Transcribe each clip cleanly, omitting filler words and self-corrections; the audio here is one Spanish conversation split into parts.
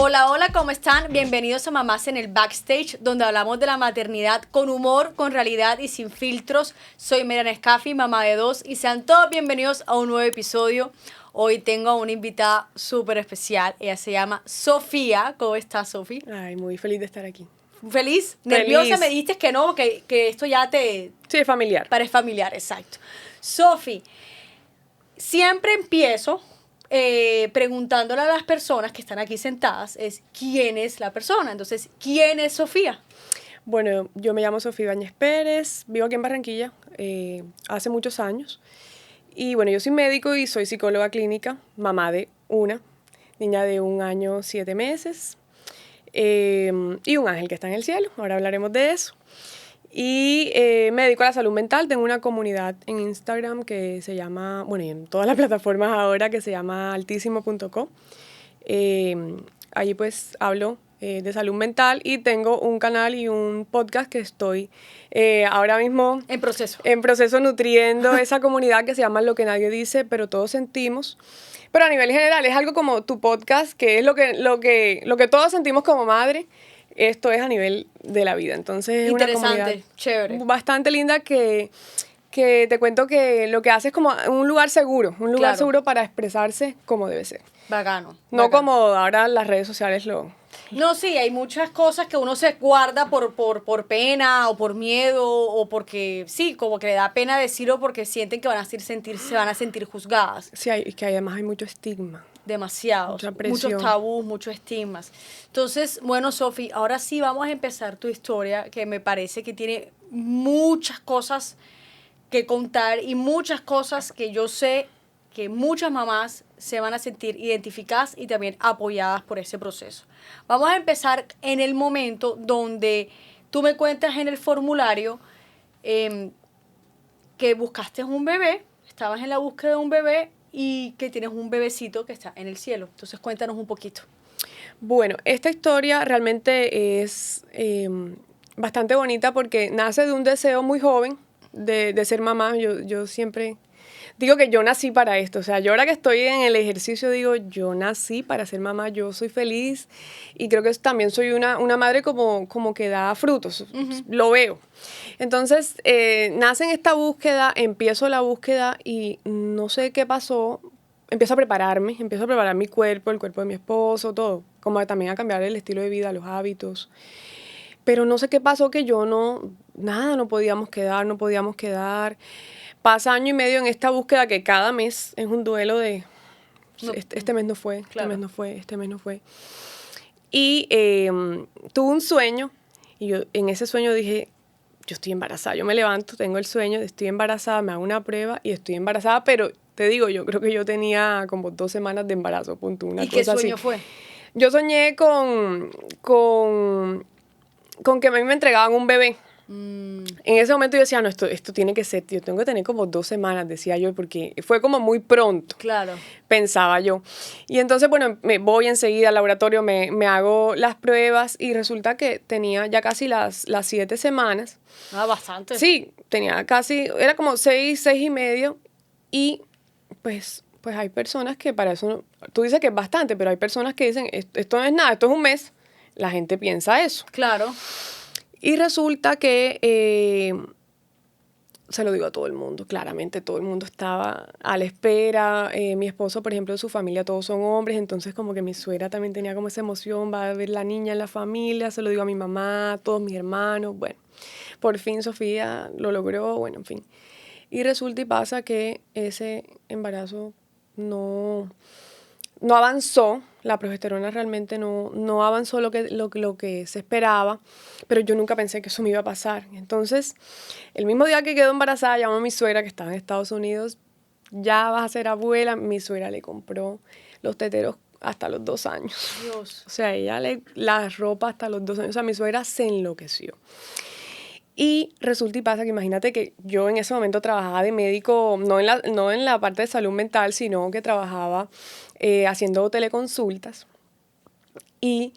Hola, hola, ¿cómo están? Bienvenidos a Mamás en el Backstage, donde hablamos de la maternidad con humor, con realidad y sin filtros. Soy Miriam Escafi, mamá de 2, y sean todos bienvenidos a un nuevo episodio. Hoy tengo a una invitada súper especial. Ella se llama Sofía. ¿Cómo estás, Sofi? Ay, muy feliz de estar aquí. ¿Feliz? ¿Nerviosa? Me dijiste que no, que esto ya te... Sí, es familiar. Parece familiar, exacto. Sofi, siempre empiezo preguntándole a las personas que están aquí sentadas es ¿quién es la persona? Entonces, ¿quién es Sofía? Bueno, yo me llamo Sofía Ibáñez Pérez, vivo aquí en Barranquilla hace muchos años. Y bueno, yo soy médico y soy psicóloga clínica, mamá de una niña de 1 año, 7 meses y un ángel que está en el cielo. Ahora hablaremos de eso. Y me dedico a la salud mental. Tengo una comunidad en Instagram que se llama, bueno, y en todas las plataformas ahora, que se llama altísimo.co. Allí pues hablo de salud mental y tengo un canal y un podcast que estoy ahora mismo En proceso. En proceso nutriendo esa comunidad que se llama Lo que nadie dice, pero todos sentimos. Pero a nivel general es algo como tu podcast, que es lo que todos sentimos como madre. Esto es a nivel de la vida. Entonces es una comunidad chévere, bastante linda que te cuento que lo que hace es como un lugar seguro seguro para expresarse como debe ser. Bacano. No como ahora las redes sociales lo... No, sí, hay muchas cosas que uno se guarda por pena o por miedo o porque, sí, como que le da pena decirlo porque sienten que se van a sentir juzgadas. Sí, es que además hay mucho estigma. Demasiados, muchos tabús, muchos estigmas. Entonces, bueno, Sofi, ahora sí vamos a empezar tu historia, que me parece que tiene muchas cosas que contar y muchas cosas que yo sé que muchas mamás se van a sentir identificadas y también apoyadas por ese proceso. Vamos a empezar en el momento donde tú me cuentas en el formulario que buscaste un bebé, estabas en la búsqueda de un bebé y que tienes un bebecito que está en el cielo. Entonces cuéntanos un poquito. Bueno, esta historia realmente es bastante bonita porque nace de un deseo muy joven de ser mamá. Yo siempre digo que yo nací para esto. O sea, yo ahora que estoy en el ejercicio digo, yo nací para ser mamá, yo soy feliz y creo que también soy una madre como que da frutos. Lo veo. Entonces, nace en esta búsqueda, empiezo la búsqueda y no sé qué pasó. Empiezo a preparar mi cuerpo, el cuerpo de mi esposo, todo. Como también a cambiar el estilo de vida, los hábitos. Pero no sé qué pasó que no podíamos quedar. Pasa 1 año y medio en esta búsqueda que cada mes es un duelo de este mes no fue, claro. este mes no fue. Y tuve un sueño y yo en ese sueño dije, yo estoy embarazada. Yo me levanto, tengo el sueño, estoy embarazada, me hago una prueba y estoy embarazada, pero te digo, yo creo que yo tenía como 2 semanas de embarazo, punto, una cosa así. ¿Y qué sueño fue? Yo soñé con que a mí me entregaban un bebé. En ese momento yo decía, no, esto tiene que ser, yo tengo que tener como 2 semanas, decía yo, porque fue como muy pronto. Claro. Pensaba yo. Y entonces, bueno, me voy enseguida al laboratorio, me hago las pruebas y resulta que tenía ya casi las 7 semanas. Ah, bastante. Sí, tenía casi, era como 6 y medio. Y pues hay personas que para eso, tú dices que es bastante, pero hay personas que dicen, esto no es nada, esto es un mes. La gente piensa eso. Claro. Y resulta que, se lo digo a todo el mundo, claramente todo el mundo estaba a la espera. Mi esposo, por ejemplo, su familia, todos son hombres, entonces como que mi suegra también tenía como esa emoción, va a ver la niña en la familia, se lo digo a mi mamá, todos mis hermanos, bueno. Por fin Sofía lo logró, bueno, en fin. Y resulta y pasa que ese embarazo no avanzó, la progesterona realmente no avanzó lo que se esperaba, pero yo nunca pensé que eso me iba a pasar. Entonces, el mismo día que quedó embarazada, llamó a mi suegra que estaba en Estados Unidos, ya vas a ser abuela. Mi suegra le compró los teteros hasta los 2 años. Dios. O sea, ella la ropa hasta los 2 años. O sea, mi suegra se enloqueció. Y resulta y pasa que imagínate que yo en ese momento trabajaba de médico, no en la parte de salud mental, sino que trabajaba haciendo teleconsultas. Y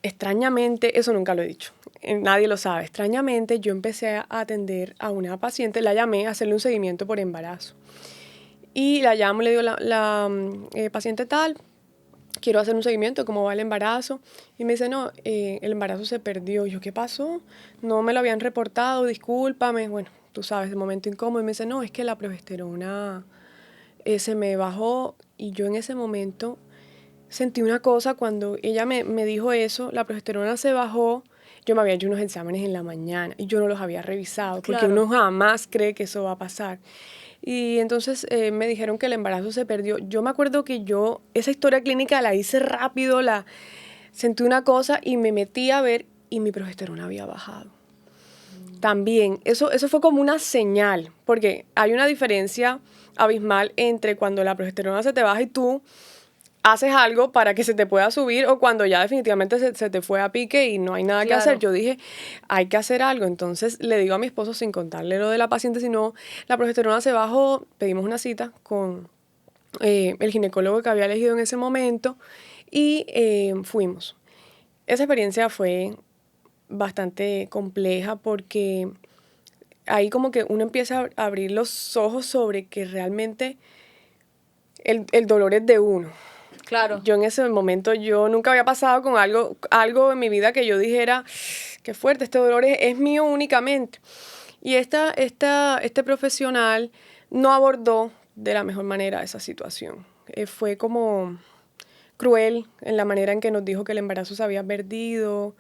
extrañamente, eso nunca lo he dicho, nadie lo sabe, extrañamente yo empecé a atender a una paciente, la llamé a hacerle un seguimiento por embarazo. Y la llamo, le digo, la paciente tal, quiero hacer un seguimiento de cómo va el embarazo. Y me dice, no, el embarazo se perdió. Y yo, ¿qué pasó? No me lo habían reportado, discúlpame. Bueno, tú sabes, el momento incómodo. Y me dice, no, es que la progesterona se me bajó. Y yo en ese momento sentí una cosa cuando ella me dijo eso, la progesterona se bajó. Yo me había hecho unos exámenes en la mañana y yo no los había revisado, porque uno jamás cree que eso va a pasar. Y entonces me dijeron que el embarazo se perdió. Yo me acuerdo que yo esa historia clínica la hice rápido, sentí una cosa y me metí a ver y mi progesterona había bajado. También, eso fue como una señal, porque hay una diferencia abismal entre cuando la progesterona se te baja y tú haces algo para que se te pueda subir o cuando ya definitivamente se te fue a pique y no hay nada que hacer. Yo dije, hay que hacer algo. Entonces le digo a mi esposo, sin contarle lo de la paciente, sino la progesterona se bajó, pedimos una cita con el ginecólogo que había elegido en ese momento y fuimos. Esa experiencia fue bastante compleja porque ahí como que uno empieza a abrir los ojos sobre que realmente el dolor es de uno. Claro. Yo en ese momento, yo nunca había pasado con algo en mi vida que yo dijera, qué fuerte, este dolor es mío únicamente. Y este profesional no abordó de la mejor manera esa situación. Fue como cruel en la manera en que nos dijo que el embarazo se había perdido.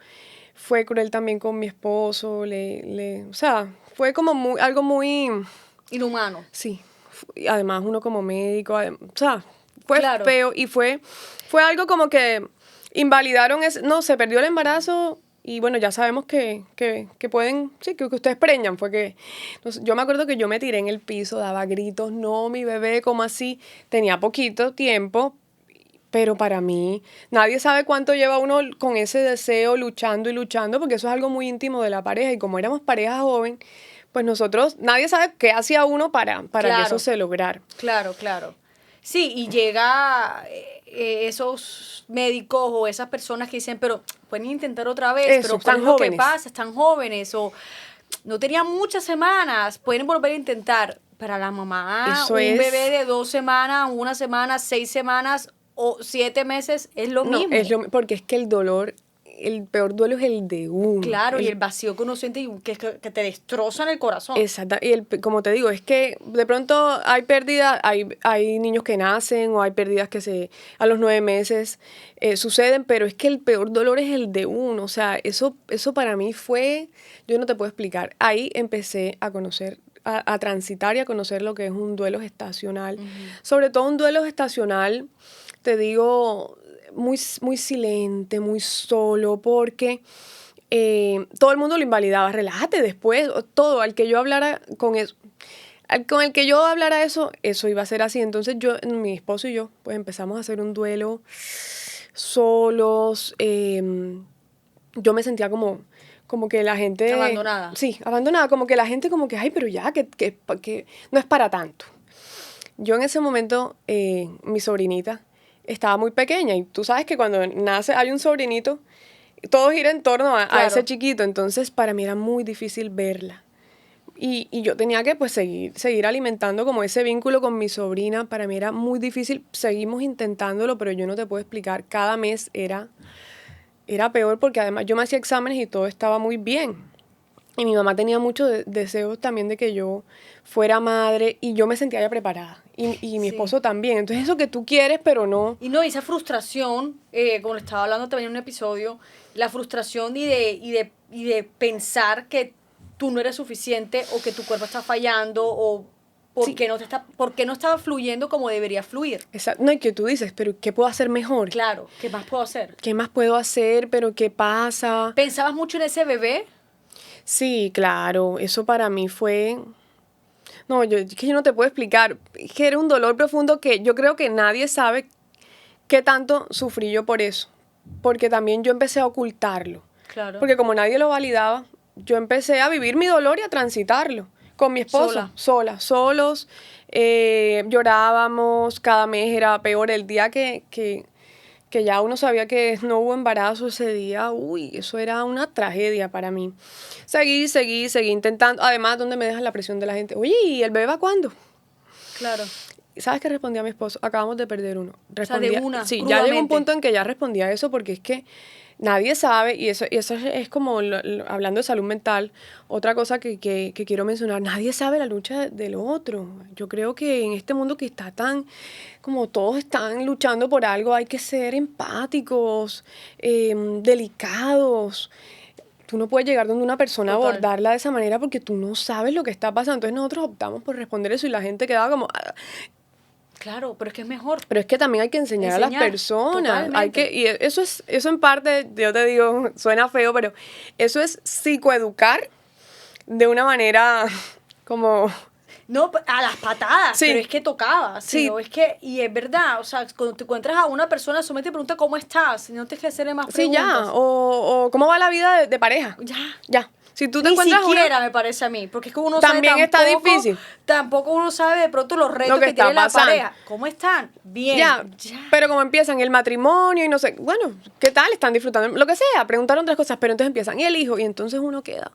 Fue cruel también con mi esposo. O sea, fue como algo muy... inhumano. Sí. Además, uno como médico, o sea... Fue feo y fue algo como que invalidaron, no, se perdió el embarazo y bueno, ya sabemos que pueden, sí, que ustedes preñan. Entonces, yo me acuerdo que yo me tiré en el piso, daba gritos, no, mi bebé, ¿cómo así? Tenía poquito tiempo, pero para mí, nadie sabe cuánto lleva uno con ese deseo luchando y luchando, porque eso es algo muy íntimo de la pareja y como éramos pareja joven, pues nosotros, nadie sabe qué hacía uno para que eso se lograra. Claro. Sí, y llega esos médicos o esas personas que dicen, pero pueden intentar otra vez, pero ¿cuál es lo que pasa? Están jóvenes o no tenían muchas semanas, pueden volver a intentar. Para la mamá, bebé de 2 semanas, 1 semana, 6 semanas o 7 meses es lo mismo. Porque es que el dolor, el peor duelo es el de uno. Claro, y el vacío que uno siente y que te destrozan el corazón. Exacto, y como te digo, es que de pronto hay pérdidas, hay niños que nacen o hay pérdidas que a los 9 meses suceden, pero es que el peor dolor es el de uno. O sea, eso para mí fue, yo no te puedo explicar. Ahí empecé a conocer, a transitar y a conocer lo que es un duelo gestacional. Uh-huh. Sobre todo un duelo gestacional, te digo, muy, muy silente, muy solo, porque todo el mundo lo invalidaba. Relájate después, todo, al que yo hablara con eso. Con el que yo hablara eso iba a ser así. Entonces mi esposo y yo, pues empezamos a hacer un duelo solos. Yo me sentía como que la gente... Abandonada. Sí, abandonada. Como que la gente como que, ay, pero ya, que no es para tanto. Yo en ese momento, mi sobrinita estaba muy pequeña y tú sabes que cuando nace hay un sobrinito, todo gira en torno a ese chiquito. Entonces, para mí era muy difícil verla. Y yo tenía que pues seguir alimentando como ese vínculo con mi sobrina. Para mí era muy difícil. Seguimos intentándolo, pero yo no te puedo explicar. Cada mes era peor porque además yo me hacía exámenes y todo estaba muy bien. Y mi mamá tenía muchos deseos también de que yo fuera madre y yo me sentía ya preparada. Y mi esposo también. Entonces eso que tú quieres, pero no. Y no, esa frustración, como le estaba hablando también en un episodio, la frustración y de pensar que tú no eres suficiente o que tu cuerpo está fallando o porque no estaba fluyendo como debería fluir. Exacto. No, y que tú dices, pero ¿qué puedo hacer mejor? Claro, ¿qué más puedo hacer? ¿Qué más puedo hacer? ¿Pero qué pasa? ¿Pensabas mucho en ese bebé? Sí, claro. Eso para mí fue... No, es que yo no te puedo explicar. Es que era un dolor profundo que yo creo que nadie sabe qué tanto sufrí yo por eso. Porque también yo empecé a ocultarlo. Claro. Porque como nadie lo validaba, yo empecé a vivir mi dolor y a transitarlo. Con mi esposo, solos, llorábamos, cada mes era peor. El día que ya uno sabía que no hubo embarazo ese día, eso era una tragedia para mí. Seguí intentando. Además, ¿dónde me dejas la presión de la gente? Oye, ¿y el bebé va cuándo? Claro. ¿Sabes qué respondía mi esposo? Acabamos de perder uno. Respondía, o sea, de una, sí, crudamente. Ya llegó un punto en que ya respondía eso porque es que nadie sabe, y eso es como, hablando de salud mental, otra cosa que quiero mencionar, nadie sabe la lucha del otro. Yo creo que en este mundo que está tan, como todos están luchando por algo, hay que ser empáticos, delicados. Tú no puedes llegar donde una persona a abordarla de esa manera porque tú no sabes lo que está pasando. Entonces nosotros optamos por responder eso y la gente quedaba como... Claro, pero es que es mejor. Pero es que también hay que enseñar a las personas. Y eso en parte, yo te digo, suena feo, pero eso es psicoeducar de una manera como... No, a las patadas, sí. Pero es que tocaba, sí. Es que, y es verdad, o sea, cuando te encuentras a una persona, solamente te pregunta cómo estás, no tienes que hacerle más preguntas. Sí, ya, o cómo va la vida de pareja. Ya. Si tú te encuentras ni siquiera me parece a mí, porque es que uno también sabe está difícil. Tampoco uno sabe de pronto los retos que tiene la pareja. ¿Cómo están? Bien. Ya. Pero como empiezan el matrimonio y no sé, bueno, ¿qué tal? Están disfrutando, lo que sea, preguntaron otras cosas, pero entonces empiezan, y el hijo, y entonces uno queda.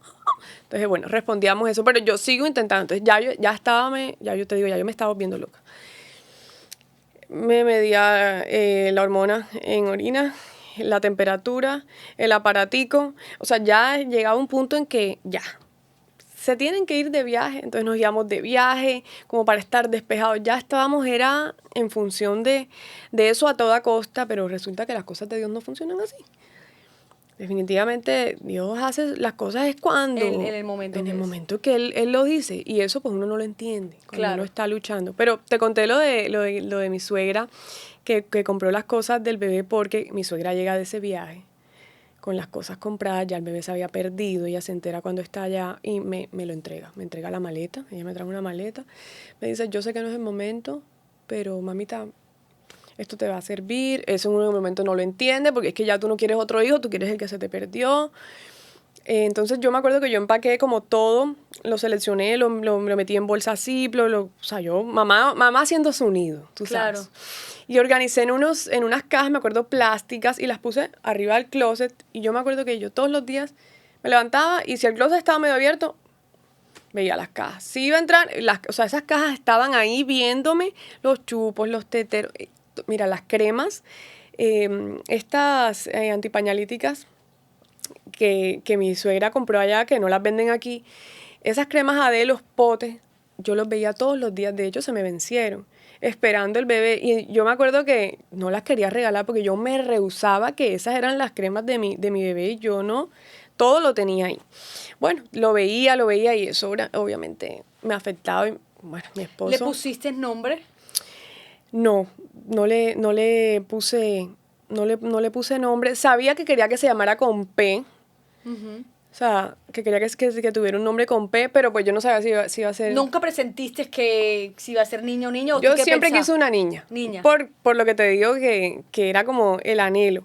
Entonces, bueno, respondíamos eso, pero yo sigo intentando. Entonces yo me estaba volviendo loca. Me medía la hormona en orina, la temperatura, el aparatico, o sea, ya llegaba un punto en que ya, se tienen que ir de viaje, entonces nos íbamos de viaje, como para estar despejados, ya estábamos, era en función de eso a toda costa, pero resulta que las cosas de Dios no funcionan así. Definitivamente Dios hace las cosas es cuando... En el momento que él lo dice, y eso pues uno no lo entiende cuando uno está luchando. Pero te conté lo de mi suegra, que compró las cosas del bebé porque mi suegra llega de ese viaje con las cosas compradas, ya el bebé se había perdido, ella se entera cuando está allá y me lo entrega. Me entrega la maleta, ella me trae una maleta, me dice, yo sé que no es el momento, pero mamita, esto te va a servir. Eso en un momento no lo entiende porque es que ya tú no quieres otro hijo, tú quieres el que se te perdió. Entonces yo me acuerdo que yo empaqué como todo, lo seleccioné, lo metí en bolsa Ziploc, o sea, yo, mamá haciendo su nido, tú sabes. Claro. Y organicé en unas cajas, me acuerdo, plásticas, y las puse arriba del closet. Y yo me acuerdo que yo todos los días me levantaba y si el closet estaba medio abierto, veía las cajas. Si iba a entrar, o sea, esas cajas estaban ahí viéndome, los chupos, los teteros. Mira, las cremas, estas antipañalíticas que mi suegra compró allá, que no las venden aquí, esas cremas AD, los potes, yo los veía todos los días, de hecho se me vencieron, esperando el bebé, y yo me acuerdo que no las quería regalar porque yo me rehusaba que esas eran las cremas de mi bebé, y yo no, todo lo tenía ahí. Bueno, lo veía y eso obviamente me afectaba, y bueno, mi esposo... ¿Le pusiste nombre? No le puse nombre. Sabía que quería que se llamara con P. Uh-huh. O sea, que quería que tuviera un nombre con P, pero pues yo no sabía si iba a ser... ¿Nunca presentiste que si iba a ser niño o niña? Yo siempre quise una niña. Por lo que te digo que era como el anhelo.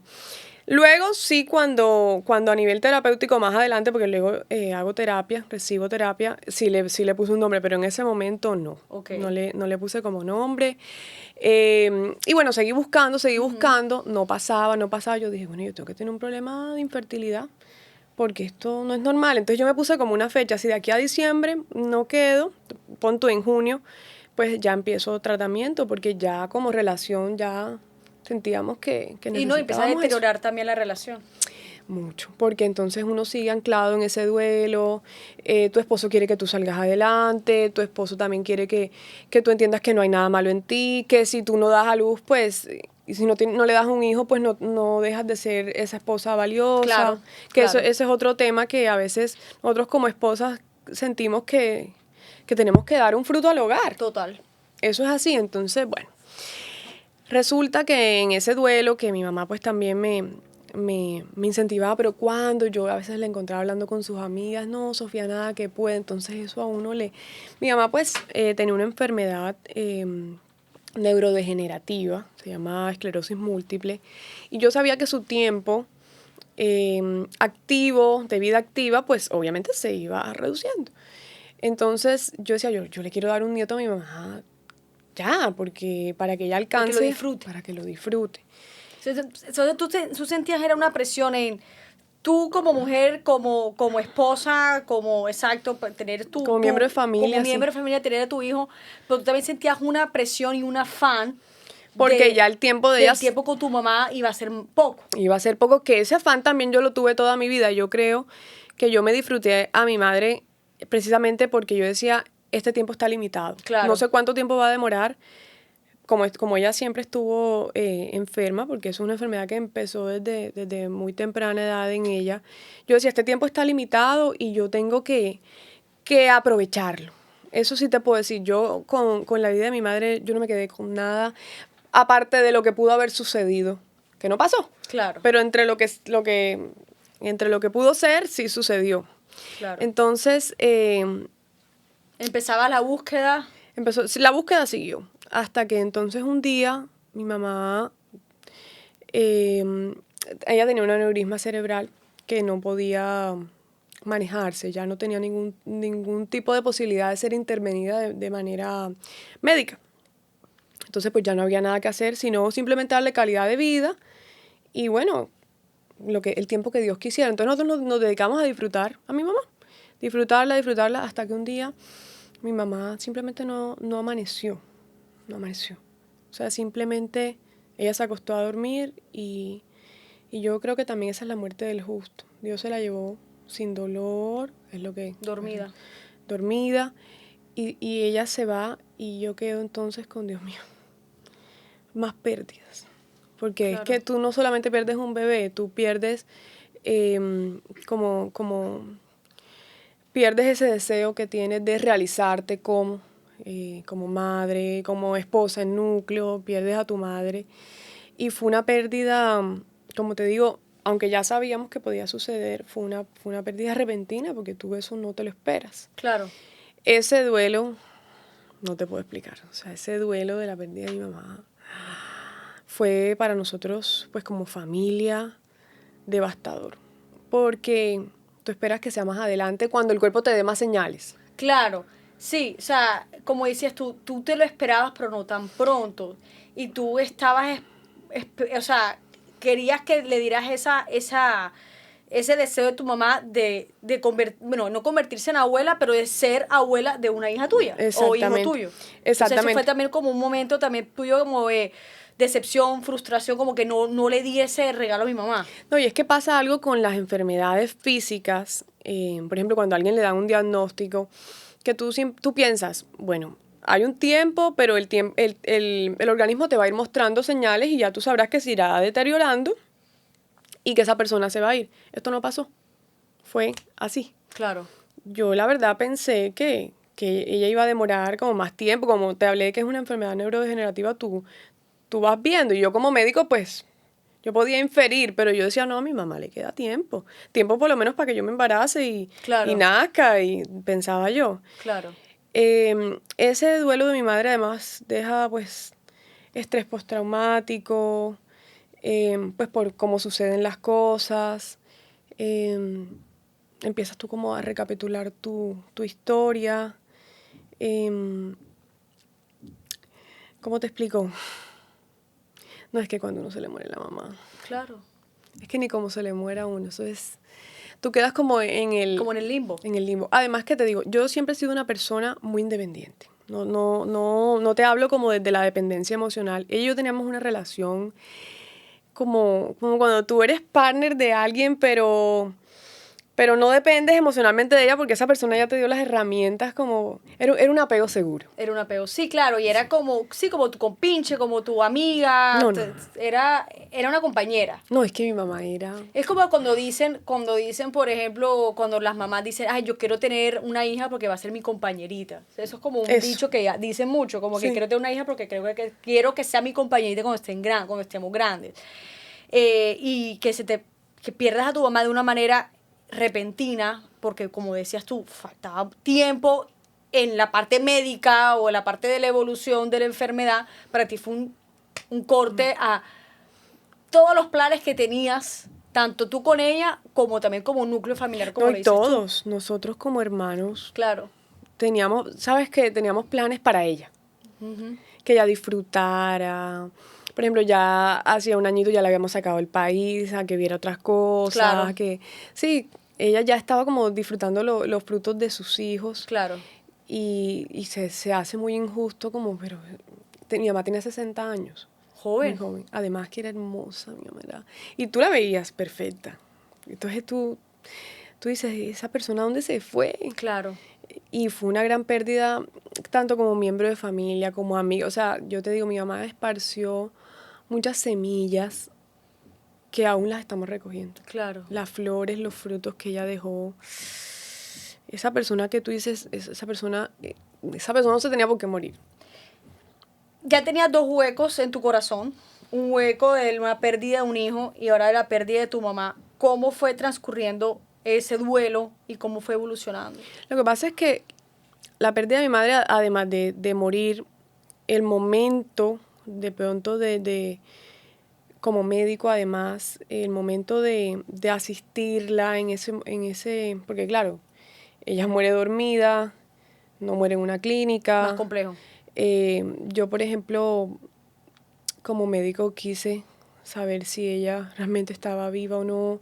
Luego sí, cuando a nivel terapéutico más adelante, porque luego hago terapia, recibo terapia, sí le puse un nombre, pero en ese momento no. Okay. No le puse como nombre. Y bueno, seguí buscando, no pasaba. Yo dije, bueno, yo tengo que tener un problema de infertilidad, porque esto no es normal. Entonces yo me puse como una fecha, si de aquí a diciembre no quedo, pon tú en junio, pues ya empiezo tratamiento, porque ya como relación ya... sentíamos que necesitábamos. Y no, empieza a deteriorar también la relación. Mucho, porque entonces uno sigue anclado en ese duelo, tu esposo quiere que tú salgas adelante, tu esposo también quiere que tú entiendas que no hay nada malo en ti, que si tú no das a luz, pues, y si no le das un hijo, pues no dejas de ser esa esposa valiosa. Claro, que claro. Ese es otro tema que a veces nosotros como esposas sentimos que tenemos que dar un fruto al hogar. Total. Eso es así, entonces, bueno. Resulta que en ese duelo, que mi mamá pues también me incentivaba, pero cuando yo a veces la encontraba hablando con sus amigas, no, Sofía, nada que puede, entonces eso a uno le... Mi mamá pues tenía una enfermedad neurodegenerativa, se llama esclerosis múltiple, y yo sabía que su tiempo activo, de vida activa, pues obviamente se iba reduciendo. Entonces yo decía, yo le quiero dar un nieto a mi mamá, ya, porque para que ella alcance, para que lo disfrute. Entonces tú sentías era una presión en tú como mujer, como esposa, exacto, tener como miembro de familia. Como miembro de familia, tener a tu hijo, pero tú también sentías una presión y un afán. Porque ya el tiempo de ellas... El tiempo con tu mamá iba a ser poco. Iba a ser poco, que ese afán también yo lo tuve toda mi vida. Yo creo que yo me disfruté a mi madre precisamente porque yo decía, este tiempo está limitado. Claro. No sé cuánto tiempo va a demorar. Como ella siempre estuvo enferma, porque es una enfermedad que empezó desde muy temprana edad en ella, yo decía, este tiempo está limitado y yo tengo que aprovecharlo. Eso sí te puedo decir, yo con la vida de mi madre, yo no me quedé con nada, aparte de lo que pudo haber sucedido, que no pasó. Claro. Pero entre lo que pudo ser, sí sucedió. Claro. Entonces, empezaba la búsqueda. La búsqueda siguió. Hasta que entonces un día mi mamá, ella tenía un aneurisma cerebral que no podía manejarse, ya no tenía ningún tipo de posibilidad de ser intervenida de manera médica. Entonces pues ya no había nada que hacer, sino simplemente darle calidad de vida y bueno, el tiempo que Dios quisiera. Entonces nosotros nos dedicamos a disfrutar a mi mamá, disfrutarla hasta que un día mi mamá simplemente no amaneció. No amaneció. O sea, simplemente ella se acostó a dormir y yo creo que también esa es la muerte del justo. Dios se la llevó sin dolor, es lo que... Dormida. Dormida. Y ella se va y yo quedo entonces con Dios mío. Más pérdidas. Porque claro, es que tú no solamente pierdes un bebé, tú pierdes pierdes ese deseo que tienes de realizarte como madre, como esposa en núcleo, pierdes a tu madre. Y fue una pérdida, como te digo, aunque ya sabíamos que podía suceder, fue una pérdida repentina porque tú eso no te lo esperas. Claro. Ese duelo, no te puedo explicar, o sea, ese duelo de la pérdida de mi mamá fue para nosotros, pues como familia, devastador. Porque tú esperas que sea más adelante cuando el cuerpo te dé más señales. Claro, sí, o sea, como decías tú te lo esperabas, pero no tan pronto. Y tú estabas, o sea, querías que le dieras ese deseo de tu mamá no convertirse en abuela, pero de ser abuela de una hija tuya o hijo tuyo. Exactamente. O sea, eso fue también como un momento también tuyo como de decepción, frustración, como que no le di ese regalo a mi mamá. No, y es que pasa algo con las enfermedades físicas, por ejemplo, cuando a alguien le dan un diagnóstico, que tú piensas, bueno, hay un tiempo, pero el organismo te va a ir mostrando señales y ya tú sabrás que se irá deteriorando y que esa persona se va a ir. Esto no pasó, fue así. Claro. Yo la verdad pensé que ella iba a demorar como más tiempo, como te hablé de que es una enfermedad neurodegenerativa, tú vas viendo, y yo como médico, pues, yo podía inferir, pero yo decía, no, a mi mamá le queda tiempo por lo menos para que yo me embarace y nazca, y pensaba yo. Claro. Ese duelo de mi madre además deja, pues, estrés postraumático, pues, por cómo suceden las cosas, empiezas tú como a recapitular tu historia, ¿cómo te explico? No es que cuando uno se le muere la mamá. Claro. Es que ni como se le muera a uno. Eso es... Tú quedas como en el... Como en el limbo. En el limbo. Además que te digo, yo siempre he sido una persona muy independiente. No te hablo como desde la dependencia emocional. Ella y yo teníamos una relación como cuando tú eres partner de alguien, pero no dependes emocionalmente de ella porque esa persona ya te dio las herramientas como... Era un apego seguro. Era un apego, sí, claro, y era como tu compinche, como tu amiga, no. Era una compañera. No, es que mi mamá era... Es como cuando dicen, por ejemplo, cuando las mamás dicen, ay, yo quiero tener una hija porque va a ser mi compañerita. Eso es como un dicho que dicen mucho, como que quiero tener una hija porque quiero que sea mi compañerita cuando estemos grandes. Y que pierdas a tu mamá de una manera repentina, porque como decías tú, faltaba tiempo en la parte médica o en la parte de la evolución de la enfermedad. Para ti fue un corte a todos los planes que tenías, tanto tú con ella como también como un núcleo familiar, como le dices todos, tú. Nosotros como hermanos, claro, teníamos planes para ella, que ella disfrutara, por ejemplo, ya hacía un añito ya le habíamos sacado el país, a que viera otras cosas, Claro. que sí, ella ya estaba como disfrutando los frutos de sus hijos. Claro. Y se hace muy injusto como, pero mi mamá tenía 60 años. Joven. Muy joven. Además que era hermosa, mi mamá era. Y tú la veías perfecta. Entonces tú dices, ¿esa persona dónde se fue? Claro. Y fue una gran pérdida, tanto como miembro de familia, como amigo. O sea, yo te digo, mi mamá esparció muchas semillas que aún las estamos recogiendo. Claro. Las flores, los frutos que ella dejó. Esa persona que tú dices, esa persona no se tenía por qué morir. Ya tenías 2 huecos en tu corazón. Un hueco de una pérdida de un hijo y ahora de la pérdida de tu mamá. ¿Cómo fue transcurriendo ese duelo y cómo fue evolucionando? Lo que pasa es que la pérdida de mi madre, además de morir, el momento de pronto como médico, además, el momento de asistirla en ese, porque claro, ella muere dormida, no muere en una clínica. Más complejo. Yo, por ejemplo, como médico quise saber si ella realmente estaba viva o no.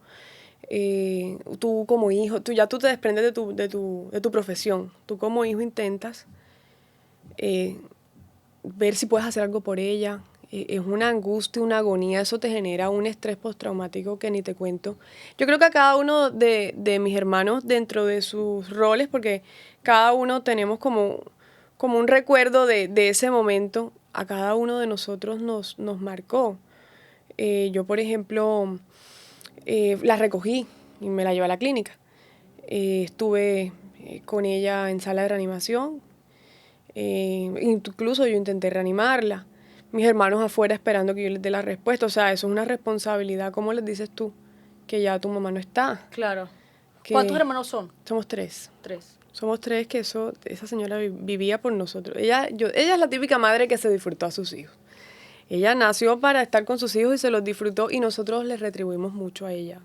Tú como hijo, tú te desprendes de tu profesión. Tú como hijo intentas ver si puedes hacer algo por ella. Es una angustia, una agonía, eso te genera un estrés postraumático que ni te cuento. Yo creo que a cada uno de mis hermanos, dentro de sus roles, porque cada uno tenemos como un recuerdo de ese momento, a cada uno de nosotros nos marcó. Yo, por ejemplo, la recogí y me la llevé a la clínica. Estuve con ella en sala de reanimación. Incluso yo intenté reanimarla. Mis hermanos afuera esperando que yo les dé la respuesta. O sea, eso es una responsabilidad. ¿Cómo les dices tú que ya tu mamá no está? Claro. ¿Cuántos hermanos son? Somos 3. 3. Somos 3 que esa señora vivía por nosotros. Ella es la típica madre que se disfrutó a sus hijos. Ella nació para estar con sus hijos y se los disfrutó y nosotros les retribuimos mucho a ella.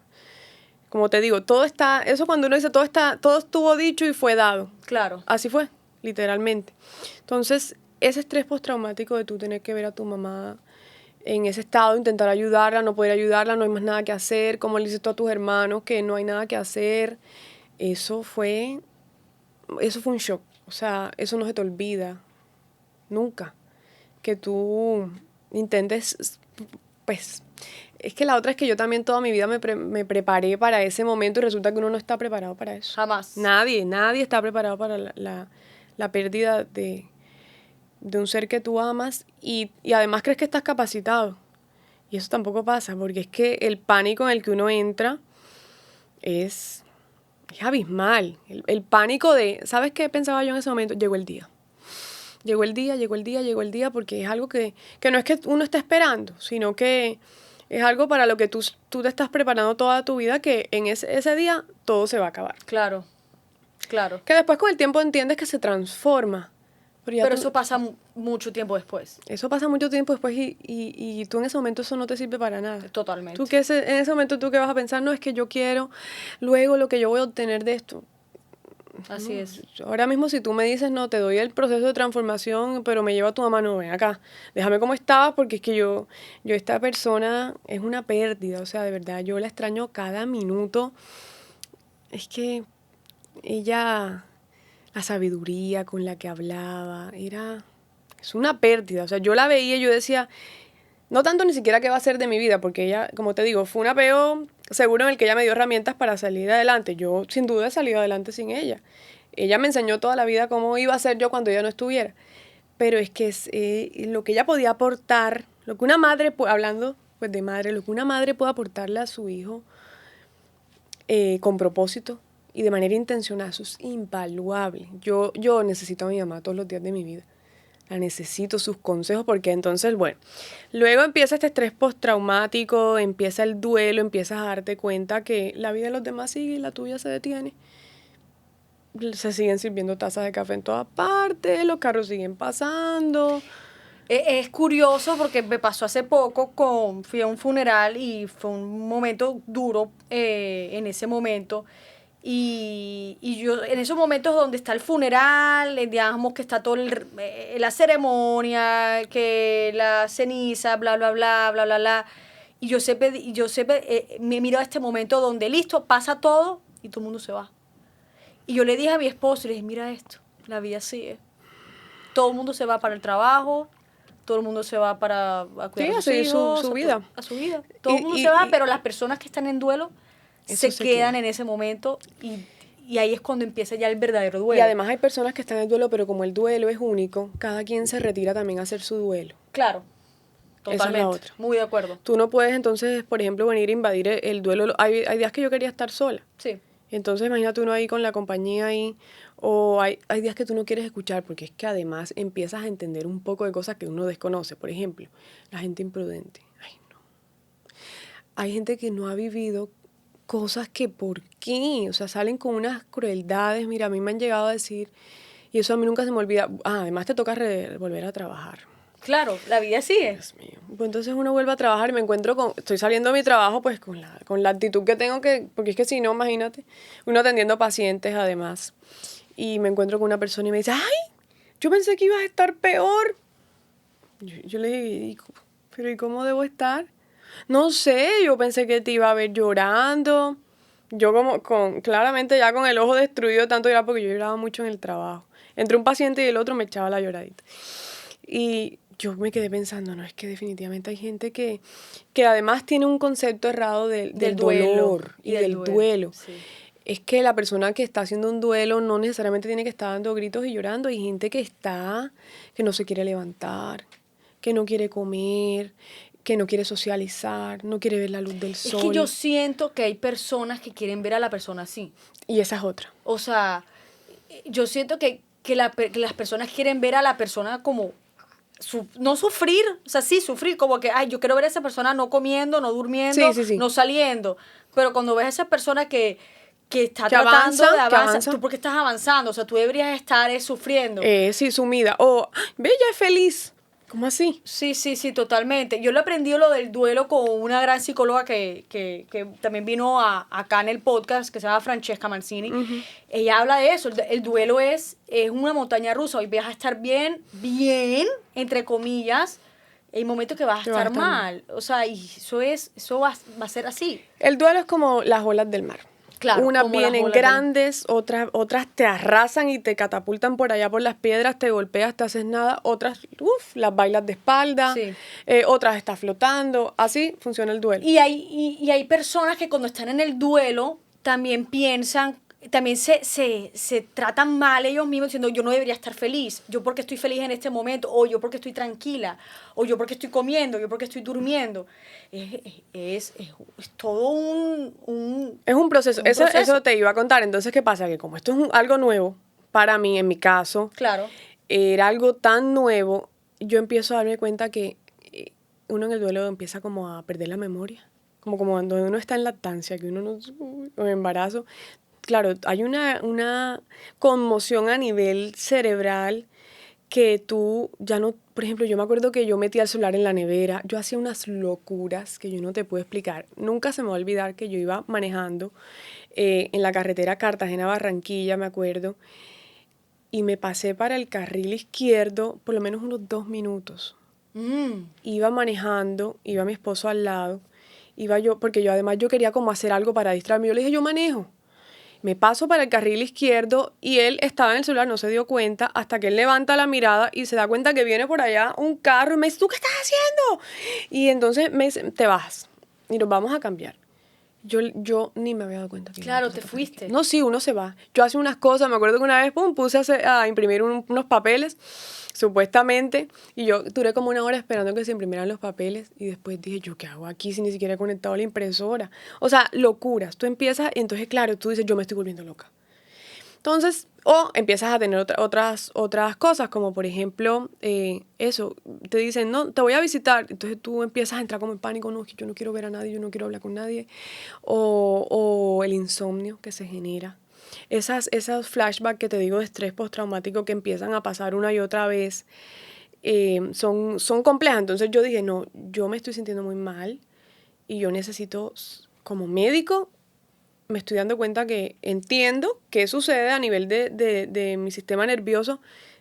Como te digo, eso cuando uno dice todo estuvo dicho y fue dado. Claro. Así fue, literalmente. Entonces, ese estrés postraumático de tú tener que ver a tu mamá en ese estado, intentar ayudarla, no poder ayudarla, no hay más nada que hacer, como le dices tú a tus hermanos que no hay nada que hacer, eso fue un shock. O sea, eso no se te olvida nunca. Que tú intentes, pues, es que la otra es que yo también toda mi vida me preparé para ese momento y resulta que uno no está preparado para eso. Jamás. Nadie está preparado para la pérdida de un ser que tú amas y además crees que estás capacitado. Y eso tampoco pasa, porque es que el pánico en el que uno entra es abismal. El pánico ¿sabes qué pensaba yo en ese momento? Llegó el día. Llegó el día, porque es algo que no es que uno esté esperando, sino que es algo para lo que tú te estás preparando toda tu vida, que en ese día todo se va a acabar. Claro. Que después con el tiempo entiendes que se transforma. Pero eso pasa mucho tiempo después. Eso pasa mucho tiempo después y tú en ese momento eso no te sirve para nada. Totalmente. En ese momento tú que vas a pensar, no, es que yo quiero luego lo que yo voy a obtener de esto. Así es. Ahora mismo si tú me dices, no, te doy el proceso de transformación, pero me lleva a tu mamá, no, ven acá, déjame como estaba, porque es que esta persona es una pérdida, o sea, de verdad, yo la extraño cada minuto. Es que ella, la sabiduría con la que hablaba, es una pérdida, o sea, yo la veía y yo decía, no tanto ni siquiera qué va a ser de mi vida, porque ella, como te digo, fue un apego seguro en el que ella me dio herramientas para salir adelante. Yo sin duda he salido adelante sin ella. Ella me enseñó toda la vida cómo iba a ser yo cuando ella no estuviera. Pero es que lo que ella podía aportar, lo que una madre, hablando pues de madre, lo que una madre puede aportarle a su hijo con propósito y de manera intencional, eso es invaluable. Yo necesito a mi mamá todos los días de mi vida. La necesito, sus consejos, porque entonces, bueno, luego empieza este estrés postraumático, empieza el duelo, empiezas a darte cuenta que la vida de los demás sigue y la tuya se detiene. Se siguen sirviendo tazas de café en todas partes, los carros siguen pasando. Es curioso porque me pasó hace poco, fui a un funeral y fue un momento duro en ese momento. Y yo en esos momentos donde está el funeral, digamos que está toda la ceremonia, que la ceniza, bla, bla, bla, bla, bla, bla. Y yo siempre me miro a este momento donde listo, pasa todo y todo el mundo se va. Y yo le dije a mi esposo, le dije, mira esto, la vida sigue. Todo el mundo se va para el trabajo, todo el mundo se va a cuidar a sus hijos, su vida. A su vida. Todo el mundo se va, pero las personas que están en duelo se quedan en ese momento y ahí es cuando empieza ya el verdadero duelo. Y además hay personas que están en duelo, pero como el duelo es único, cada quien se retira también a hacer su duelo. Claro, totalmente. Esa es la otra. Muy de acuerdo. Tú no puedes entonces, por ejemplo, venir a invadir el duelo. Hay días que yo quería estar sola. Sí. Entonces imagínate uno ahí con la compañía ahí, o hay días que tú no quieres escuchar, porque es que además empiezas a entender un poco de cosas que uno desconoce. Por ejemplo, la gente imprudente. Ay, no. Hay gente que no ha vivido cosas que ¿por qué? O sea, salen con unas crueldades. Mira, a mí me han llegado a decir, y eso a mí nunca se me olvida, además te toca volver a trabajar. Claro, la vida sigue. Dios mío. Pues entonces uno vuelve a trabajar y me encuentro estoy saliendo de mi trabajo pues con la actitud que tengo porque es que si no, imagínate, uno atendiendo pacientes además, y me encuentro con una persona y me dice, ¡ay! Yo pensé que ibas a estar peor. Yo le dije, ¿pero y cómo debo estar? No sé, yo pensé que te iba a ver llorando. Yo claramente ya con el ojo destruido tanto llorar porque yo lloraba mucho en el trabajo. Entre un paciente y el otro me echaba la lloradita. Y yo me quedé pensando, no, es que definitivamente hay gente que además tiene un concepto errado del dolor y del duelo. Sí. Es que la persona que está haciendo un duelo no necesariamente tiene que estar dando gritos y llorando. Hay gente que no se quiere levantar, que no quiere comer, que no quiere socializar, no quiere ver la luz del sol. Es que yo siento que hay personas que quieren ver a la persona así. Y esa es otra. O sea, yo siento que las personas quieren ver a la persona como no sufrir, o sea, sí sufrir, como que, ay, yo quiero ver a esa persona no comiendo, no durmiendo, sí. No saliendo. Pero cuando ves a esa persona que está tratando de avanzar, ¿tú por qué estás avanzando? O sea, tú deberías estar sufriendo. Sí, sumida. O, ve, ella es feliz. ¿Cómo así? Sí, totalmente. Yo lo aprendí lo del duelo con una gran psicóloga que también vino acá en el podcast, que se llama Francesca Mancini. Uh-huh. Ella habla de eso. El duelo es una montaña rusa. Hoy vas a estar bien, entre comillas. Hay momentos que vas a estar mal. O sea, y eso va a ser así. El duelo es como las olas del mar. Claro, unas vienen grandes, otras te arrasan y te catapultan por allá por las piedras, te golpeas, te haces nada, otras, las bailas de espalda, sí. Otras estás flotando, así funciona el duelo. Y hay personas que cuando están en el duelo también piensan, también se tratan mal ellos mismos diciendo yo no debería estar feliz, yo porque estoy feliz en este momento, o yo porque estoy tranquila, o yo porque estoy comiendo, yo porque estoy durmiendo. Es todo es un proceso. Eso te iba a contar. Entonces, ¿qué pasa? Que como esto es algo nuevo, para mí, en mi caso, claro, era algo tan nuevo, yo empiezo a darme cuenta que uno en el duelo empieza como a perder la memoria. Como cuando uno está en lactancia, que uno no, o en embarazo. Claro, hay una conmoción a nivel cerebral que tú ya no, por ejemplo, yo me acuerdo que yo metía el celular en la nevera, yo hacía unas locuras que yo no te puedo explicar. Nunca se me va a olvidar que yo iba manejando en la carretera Cartagena-Barranquilla, me acuerdo, y me pasé para el carril izquierdo por lo menos unos 2 minutos. Iba manejando, iba mi esposo al lado, iba yo, porque yo además yo quería como hacer algo para distraerme, yo le dije, yo manejo. Me paso para el carril izquierdo y él estaba en el celular, no se dio cuenta, hasta que él levanta la mirada y se da cuenta que viene por allá un carro y me dice, ¿tú qué estás haciendo? Y entonces me dice, te vas y nos vamos a cambiar. Yo ni me había dado cuenta. Claro, te fuiste. No, sí, uno se va. Yo hacía unas cosas, me acuerdo que una vez puse a imprimir unos papeles, supuestamente, y yo duré como 1 hora esperando que se imprimieran los papeles y después dije, ¿yo qué hago aquí si ni siquiera he conectado la impresora? O sea, locuras. Tú empiezas y entonces, claro, tú dices, yo me estoy volviendo loca. Entonces, o empiezas a tener otras cosas, como por ejemplo, eso, te dicen, no, te voy a visitar, entonces tú empiezas a entrar como en pánico, no, es que yo no quiero ver a nadie, yo no quiero hablar con nadie, o el insomnio que se genera, esos flashbacks que te digo de estrés postraumático que empiezan a pasar una y otra vez, son complejas. Entonces yo dije, no, yo me estoy sintiendo muy mal y yo necesito como médico me estoy dando cuenta que entiendo qué sucede a nivel de mi sistema nervioso,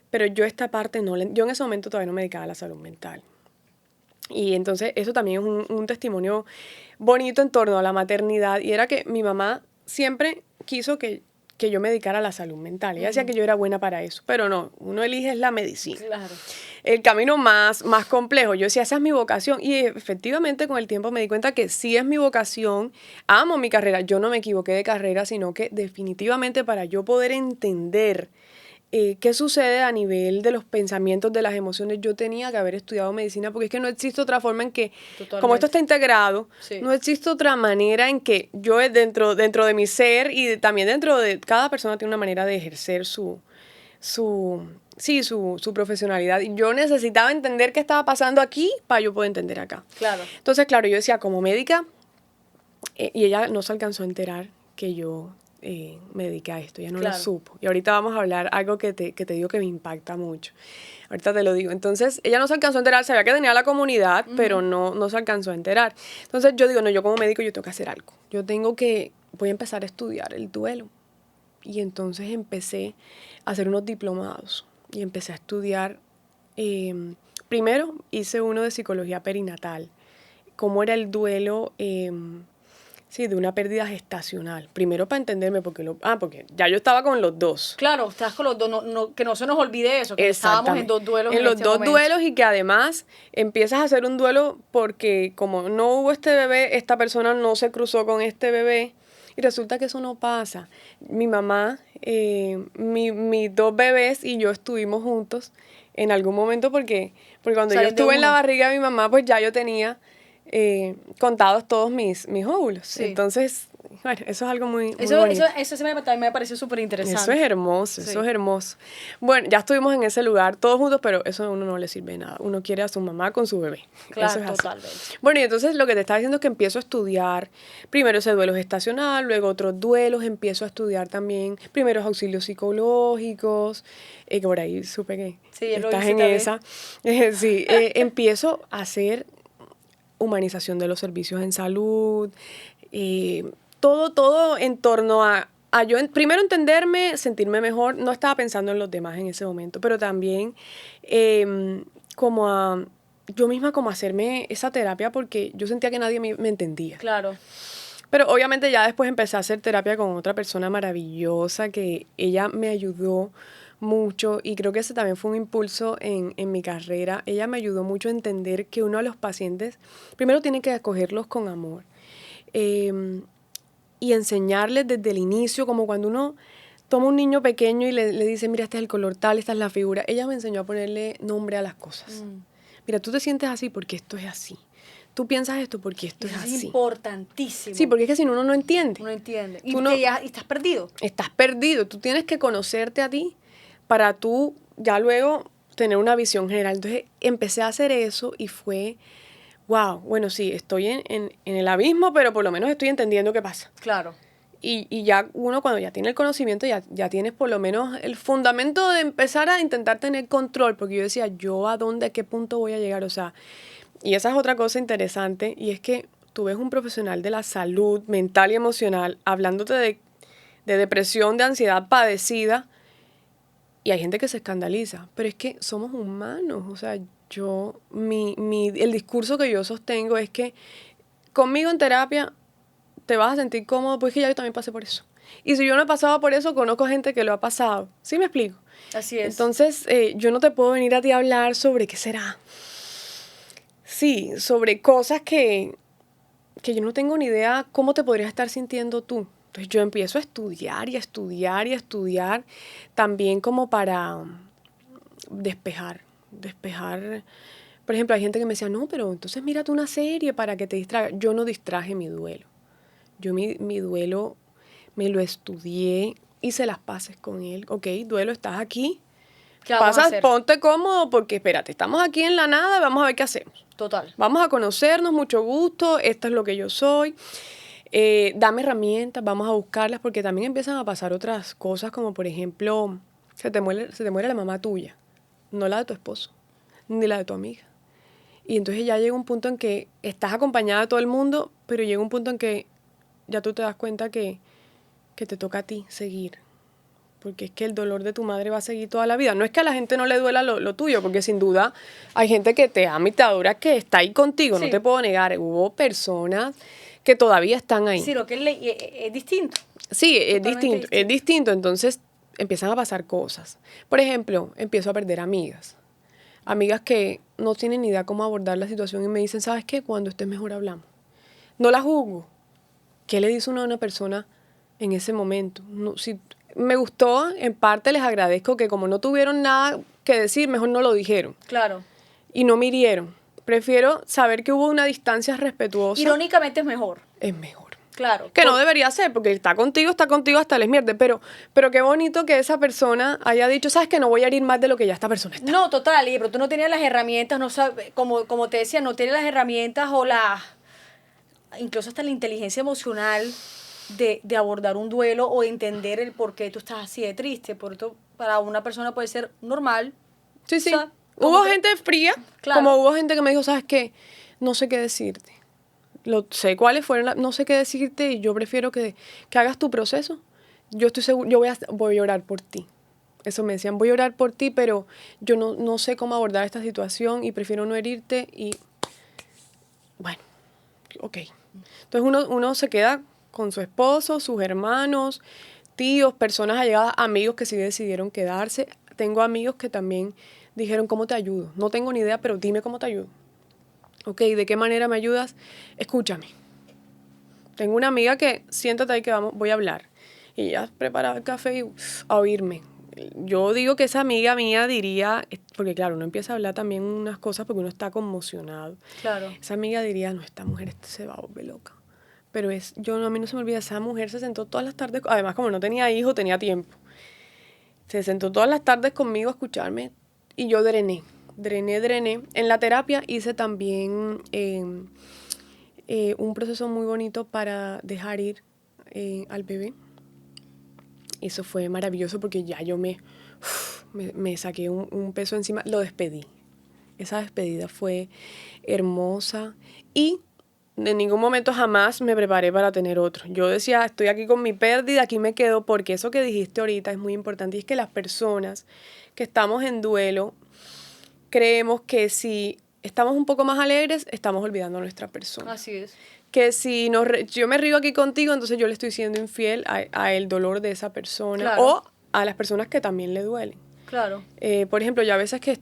pero yo esta parte yo en ese momento todavía no me dedicaba a la salud mental. Y entonces eso también es un testimonio bonito en torno a la maternidad, y era que mi mamá siempre quiso que yo me dedicara a la salud mental. Ella decía que yo era buena para eso, pero no, uno elige la medicina. Claro. El camino más complejo. Yo decía, esa es mi vocación, y efectivamente con el tiempo me di cuenta que sí es mi vocación, amo mi carrera, yo no me equivoqué de carrera, sino que definitivamente para yo poder entender qué sucede a nivel de los pensamientos, de las emociones, yo tenía que haber estudiado medicina, porque es que no existe otra forma en que, Totalmente. como esto está integrado, Sí. no existe otra manera en que yo dentro de mi ser, y también dentro de cada persona tiene una manera de ejercer su profesionalidad. Y yo necesitaba entender qué estaba pasando aquí para yo poder entender acá. Claro. Entonces, claro, yo decía, como médica, y ella no se alcanzó a enterar que yo me dediqué a esto, ella no lo supo. Y ahorita vamos a hablar algo que te digo que me impacta mucho. Ahorita te lo digo. Entonces, ella no se alcanzó a enterar, sabía que tenía la comunidad, pero no se alcanzó a enterar. Entonces, yo digo, no, yo como médico yo tengo que hacer algo. Voy a empezar a estudiar el duelo. Y entonces empecé a hacer unos diplomados y empecé a estudiar. Primero hice uno de psicología perinatal, cómo era el duelo de una pérdida gestacional. Primero para entenderme, porque ya yo estaba con los dos. Claro, estás con los dos, que no se nos olvide eso, que estábamos en dos duelos en los dos duelos, y que además empiezas a hacer un duelo porque como no hubo este bebé, esta persona no se cruzó con este bebé. Y resulta que eso no pasa. Mi mamá, mis dos bebés y yo estuvimos juntos en algún momento porque cuando yo estuve en la barriga de mi mamá, pues ya yo tenía contados todos mis óvulos. Sí. Entonces, bueno, eso es algo muy bonito. Eso también me pareció súper interesante. Eso es hermoso, eso es hermoso. Bueno, ya estuvimos en ese lugar todos juntos, pero eso a uno no le sirve de nada. Uno quiere a su mamá con su bebé. Claro, eso es totalmente. Así. Bueno, y entonces lo que te estaba diciendo es que empiezo a estudiar primero ese duelo gestacional, luego otros duelos, empiezo a estudiar también primeros auxilios psicológicos, que por ahí supe que estás en esa. Sí, empiezo a hacer humanización de los servicios en salud, todo en torno a yo primero entenderme, sentirme mejor. No estaba pensando en los demás en ese momento, pero también como a yo misma como hacerme esa terapia, porque yo sentía que nadie me entendía. Claro. Pero obviamente ya después empecé a hacer terapia con otra persona maravillosa, que ella me ayudó mucho, y creo que ese también fue un impulso en mi carrera. Ella me ayudó mucho a entender que uno a los pacientes primero tiene que acogerlos con amor, y enseñarles desde el inicio, como cuando uno toma un niño pequeño y le dice, mira, este es el color tal, esta es la figura. Ella me enseñó a ponerle nombre a las cosas. Mira, tú te sientes así porque esto es así. Tú piensas esto porque esto es así. Es importantísimo. Sí, porque es que si no, uno no entiende. No entiende. Y estás perdido. Estás perdido. Tú tienes que conocerte a ti para tú ya luego tener una visión general. Entonces empecé a hacer eso y fue, wow, bueno, sí, estoy en el abismo, pero por lo menos estoy entendiendo qué pasa. Claro. Y ya uno cuando ya tiene el conocimiento, ya tienes por lo menos el fundamento de empezar a intentar tener control, porque yo decía, ¿yo a qué punto voy a llegar? O sea, y esa es otra cosa interesante, y es que tú ves un profesional de la salud mental y emocional hablándote de depresión, de ansiedad padecida, y hay gente que se escandaliza, pero es que somos humanos. O sea, el discurso que yo sostengo es que conmigo en terapia te vas a sentir cómodo, pues que ya yo también pasé por eso. Y si yo no he pasado por eso, conozco gente que lo ha pasado. ¿Sí me explico? Así es. Entonces, yo no te puedo venir a ti a hablar sobre qué será. Sí, sobre cosas que yo no tengo ni idea cómo te podrías estar sintiendo tú. Entonces yo empiezo a estudiar y a estudiar y a estudiar, también como para despejar. Por ejemplo, hay gente que me decía, no, pero entonces mírate una serie para que te distraiga. Yo no distraje mi duelo. Yo mi duelo me lo estudié, hice las paces con él. Ok, duelo, estás aquí. Ponte cómodo porque, espérate, estamos aquí en la nada, vamos a ver qué hacemos. Total. Vamos a conocernos, mucho gusto, esto es lo que yo soy. Dame herramientas, vamos a buscarlas, porque también empiezan a pasar otras cosas, como por ejemplo, se te muere la mamá tuya, no la de tu esposo, ni la de tu amiga. Y entonces ya llega un punto en que estás acompañada de todo el mundo, pero llega un punto en que ya tú te das cuenta que que te toca a ti seguir. Porque es que el dolor de tu madre va a seguir toda la vida. No es que a la gente no le duela lo tuyo, porque sin duda hay gente que te ama y te adora, que está ahí contigo, sí. No te puedo negar. Hubo personas que todavía están ahí. Sí, lo que es distinto. Sí, es distinto. Entonces empiezan a pasar cosas. Por ejemplo, empiezo a perder amigas. Amigas que no tienen ni idea cómo abordar la situación y me dicen, ¿sabes qué? Cuando estés mejor hablamos. No la juzgo. ¿Qué le dice uno a una persona en ese momento? No, si me gustó, en parte les agradezco que como no tuvieron nada que decir, mejor no lo dijeron. Claro. Y no me hirieron. Prefiero saber que hubo una distancia respetuosa. Irónicamente es mejor. Es mejor. Claro. Que no debería ser, porque está contigo hasta les mierde. Pero qué bonito que esa persona haya dicho, sabes que no voy a herir más de lo que ya esta persona está. No, total, pero tú no tenías las herramientas, no sabes, como te decía, no tienes las herramientas o incluso hasta la inteligencia emocional de abordar un duelo o entender el por qué tú estás así de triste. Por eso, para una persona puede ser normal. Sí, sí. O sea, hubo gente fría, claro. Como hubo gente que me dijo, ¿sabes qué? No sé qué decirte. Sé cuáles fueron, no sé qué decirte y yo prefiero que hagas tu proceso. Yo estoy seguro, yo voy a orar por ti. Eso me decían, voy a orar por ti, pero yo no sé cómo abordar esta situación y prefiero no herirte y bueno, ok. Entonces uno se queda con su esposo, sus hermanos, tíos, personas allegadas, amigos que sí decidieron quedarse. Tengo amigos que también dijeron, ¿cómo te ayudo? No tengo ni idea, pero dime cómo te ayudo. Ok, ¿de qué manera me ayudas? Escúchame. Tengo una amiga que, siéntate ahí que voy a hablar. Y ella preparaba el café y a oírme. Yo digo que esa amiga mía diría, porque claro, uno empieza a hablar también unas cosas porque uno está conmocionado. Claro. Esa amiga diría, no, esta mujer se va a volver loca. Pero a mí no se me olvida, esa mujer se sentó todas las tardes, además como no tenía hijos, tenía tiempo. Se sentó todas las tardes conmigo a escucharme y yo drené. En la terapia hice también un proceso muy bonito para dejar ir al bebé. Eso fue maravilloso porque ya yo me saqué un peso encima. Lo despedí. Esa despedida fue hermosa y en ningún momento jamás me preparé para tener otro. Yo decía, estoy aquí con mi pérdida, aquí me quedo, porque eso que dijiste ahorita es muy importante y es que las personas que estamos en duelo creemos que si estamos un poco más alegres, estamos olvidando a nuestra persona. Así es. Que si yo me río aquí contigo, entonces yo le estoy siendo infiel a el dolor de esa persona. Claro. O a las personas que también le duelen. Claro. Por ejemplo, yo a veces que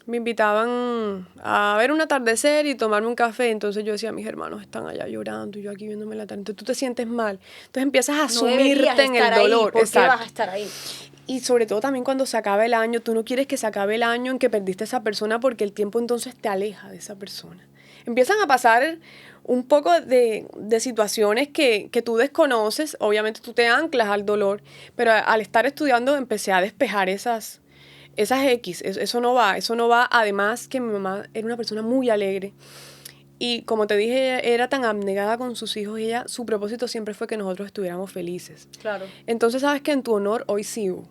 me invitaban a ver un atardecer y tomarme un café, entonces yo decía, mis hermanos están allá llorando y yo aquí viéndome la tarde, entonces tú te sientes mal, entonces empiezas a asumirte en el dolor. ¿Por qué vas a estar ahí? Y sobre todo también cuando se acaba el año, tú no quieres que se acabe el año en que perdiste a esa persona porque el tiempo entonces te aleja de esa persona. Empiezan a pasar un poco de situaciones que tú desconoces, obviamente tú te anclas al dolor, pero al estar estudiando empecé a despejar esas X, eso no va, además que mi mamá era una persona muy alegre y como te dije, ella era tan abnegada con sus hijos y su propósito siempre fue que nosotros estuviéramos felices. Claro. Entonces sabes que en tu honor hoy sigo,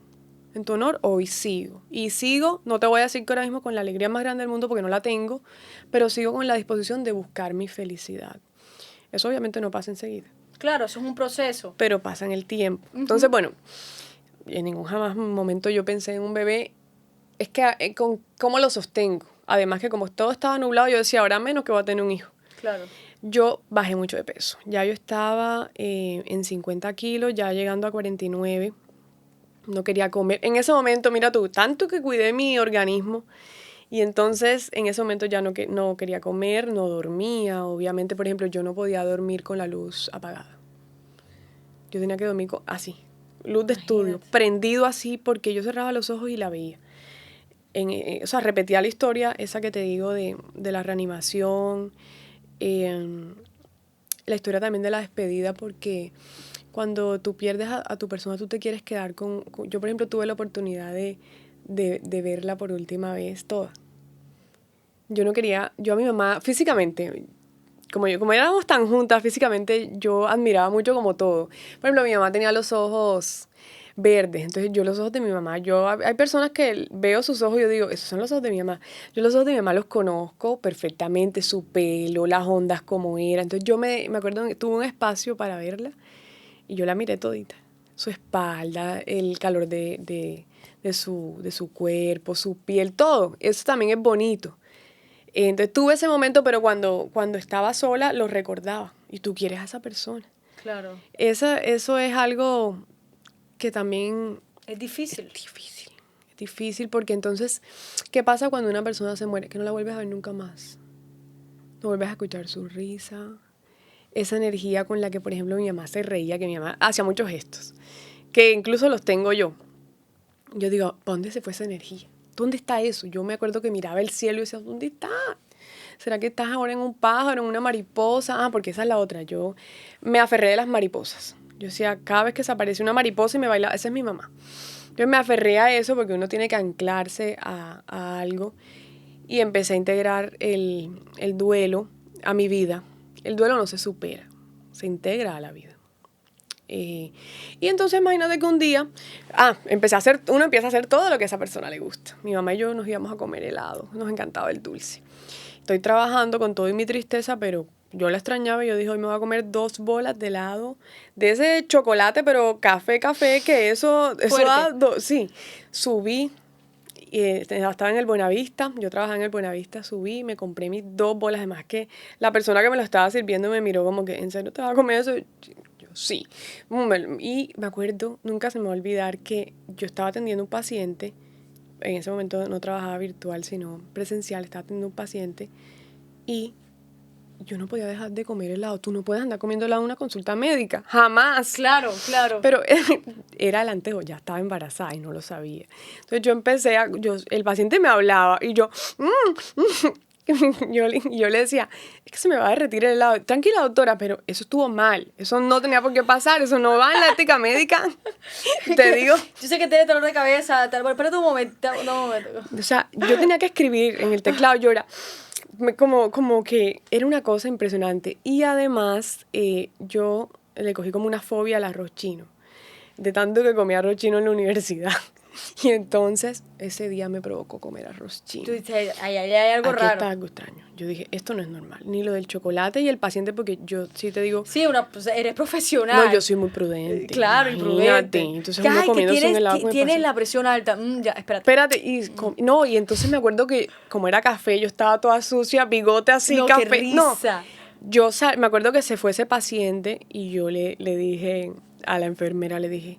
y sigo, no te voy a decir que ahora mismo con la alegría más grande del mundo porque no la tengo, pero sigo con la disposición de buscar mi felicidad. Eso obviamente no pasa enseguida. Claro, eso es un proceso. Pero pasa en el tiempo. Uh-huh. Entonces, bueno, en ningún jamás momento yo pensé en un bebé. Es que ¿cómo lo sostengo? Además que como todo estaba nublado, yo decía, ahora menos que voy a tener un hijo. Claro. Yo bajé mucho de peso. Ya yo estaba en 50 kilos, ya llegando a 49. No quería comer. En ese momento, mira tú, tanto que cuidé mi organismo. Y entonces, en ese momento ya no quería comer, no dormía. Obviamente, por ejemplo, yo no podía dormir con la luz apagada. Yo tenía que dormir así, luz de estudio, prendido así, porque yo cerraba los ojos y la veía. O sea, repetía la historia, esa que te digo de la reanimación, la historia también de la despedida, porque cuando tú pierdes a tu persona, tú te quieres quedar con... Yo, por ejemplo, tuve la oportunidad de verla por última vez toda. Yo a mi mamá, físicamente, como éramos tan juntas físicamente, yo admiraba mucho como todo. Por ejemplo, mi mamá tenía los ojos verdes, entonces yo los ojos de mi mamá, hay personas que veo sus ojos y yo digo, esos son los ojos de mi mamá. Yo los ojos de mi mamá los conozco perfectamente, su pelo, las ondas como era. Entonces yo me acuerdo que tuve un espacio para verla Y yo la miré todita. Su espalda, el calor de su cuerpo, su piel, todo. Eso también es bonito. Entonces tuve ese momento, pero cuando estaba sola lo recordaba. Y tú quieres a esa persona. Claro. Eso es algo que también... Es difícil. Es difícil porque entonces, ¿qué pasa cuando una persona se muere? Que no la vuelves a ver nunca más. No vuelves a escuchar su risa. Esa energía con la que, por ejemplo, mi mamá se reía, que mi mamá hacía muchos gestos, que incluso los tengo yo. Yo digo, ¿para dónde se fue esa energía? ¿Dónde está eso? Yo me acuerdo que miraba el cielo y decía, ¿dónde está? ¿Será que estás ahora en un pájaro, en una mariposa? Porque esa es la otra. Yo me aferré de las mariposas. Yo decía, cada vez que se aparece una mariposa y me baila, esa es mi mamá. Yo me aferré a eso porque uno tiene que anclarse a algo. Y empecé a integrar el duelo a mi vida. El duelo no se supera, se integra a la vida. Y entonces imagínate que un día, uno empieza a hacer todo lo que a esa persona le gusta. Mi mamá y yo nos íbamos a comer helado, nos encantaba el dulce. Estoy trabajando con todo y mi tristeza, pero yo la extrañaba y yo dije, hoy me voy a comer 2 bolas de helado, de ese chocolate, pero café, que eso da, sí. Subí, estaba en el Buenavista, yo trabajaba en el Buenavista, subí, me compré mis 2 bolas, además que la persona que me lo estaba sirviendo me miró como que, ¿en serio te vas a comer eso? Yo, sí. Y me acuerdo, nunca se me va a olvidar que yo estaba atendiendo un paciente, en ese momento no trabajaba virtual, sino presencial, estaba atendiendo un paciente y yo no podía dejar de comer helado. Tú no puedes andar comiendo helado en una consulta médica, jamás. Claro. Pero era el anteojo, ya estaba embarazada y no lo sabía. Entonces yo empecé el paciente me hablaba y yo le decía, es que se me va a derretir el helado. Tranquila, doctora, pero eso estuvo mal. Eso no tenía por qué pasar, eso no va en la ética médica. Te digo. Yo sé que tienes dolor de cabeza, espérate un momento. O sea, yo tenía que escribir en el teclado, yo era... Como que era una cosa impresionante. Y además, yo le cogí como una fobia al arroz chino, de tanto que comía arroz chino en la universidad. Y entonces, ese día me provocó comer arroz chino. Tú dices, hay algo Aquí raro. está algo extraño. Yo dije, esto no es normal. Ni lo del chocolate y el paciente, porque yo sí te digo... Sí, pues eres profesional. No, yo soy muy prudente. Claro, imprudente. Entonces uno comiéndose un helado con el tienes paciente. la presión alta. Ya, espérate. Espérate, y entonces me acuerdo que como era café, yo estaba toda sucia, bigote así, no, café. Qué risa. No, me acuerdo que se fue ese paciente y yo le dije a la enfermera, le dije,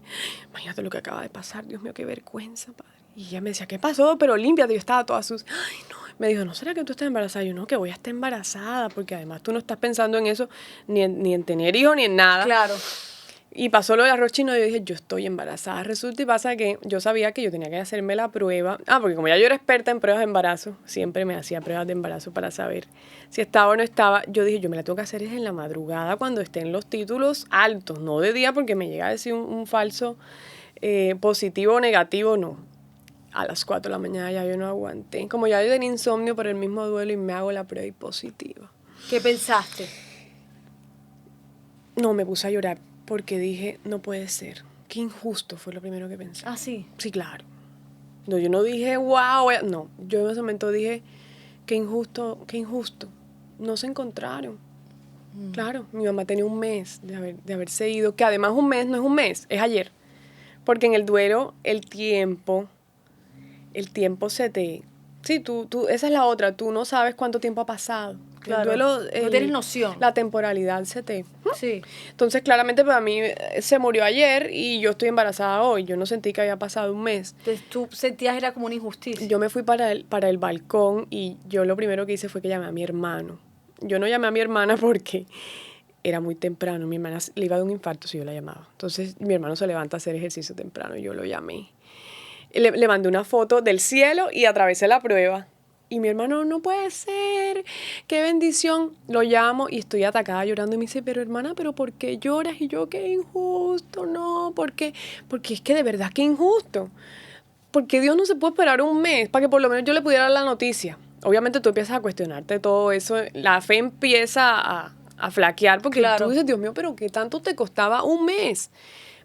imagínate lo que acaba de pasar, Dios mío, qué vergüenza, padre. Y ella me decía, ¿qué pasó? Pero límpiate, yo estaba toda sucia. Ay, no. Me dijo, ¿no será que tú estás embarazada? Yo, no, que voy a estar embarazada, porque además tú no estás pensando en eso, ni en tener hijos, ni en nada. Claro. Y pasó lo del arroz chino y yo dije, yo estoy embarazada. Resulta y pasa que yo sabía que yo tenía que hacerme la prueba. Porque como ya yo era experta en pruebas de embarazo, siempre me hacía pruebas de embarazo para saber si estaba o no estaba. Yo dije, yo me la tengo que hacer es en la madrugada cuando estén los títulos altos, no de día porque me llega a decir un falso positivo o negativo, no. A las 4 de la mañana ya yo no aguanté. Como ya yo tenía insomnio por el mismo duelo y me hago la prueba y positiva. ¿Qué pensaste? No, me puse a llorar. Porque dije, no puede ser. Qué injusto fue lo primero que pensé. ¿Ah, sí? Sí, claro. No, yo no dije, wow. No, yo en ese momento dije, qué injusto. No se encontraron. Claro, mi mamá tenía un mes de haberse ido, que además un mes no es un mes, es ayer. Porque en el duelo, el tiempo se te... Sí, esa es la otra, tú no sabes cuánto tiempo ha pasado. Claro, el duelo, no tienes noción. La temporalidad se te... Sí. Entonces, claramente para mí se murió ayer y yo estoy embarazada hoy. Yo no sentí que había pasado un mes. Entonces, tú sentías era como una injusticia. Yo me fui para el balcón y yo lo primero que hice fue que llamé a mi hermano. Yo no llamé a mi hermana porque era muy temprano. Mi hermana le iba a dar un infarto si yo la llamaba. Entonces, mi hermano se levanta a hacer ejercicio temprano y yo lo llamé. Le mandé una foto del cielo y atravesé la prueba. Y mi hermano, no puede ser, qué bendición. Lo llamo y estoy atacada llorando y me dice, pero hermana, ¿pero por qué lloras? Y yo, qué injusto, no, ¿por qué? Porque es que de verdad, qué injusto. Porque Dios no se puede esperar un mes para que por lo menos yo le pudiera dar la noticia. Obviamente tú empiezas a cuestionarte todo eso, la fe empieza a flaquear porque claro. Tú dices, Dios mío, pero ¿qué tanto te costaba un mes?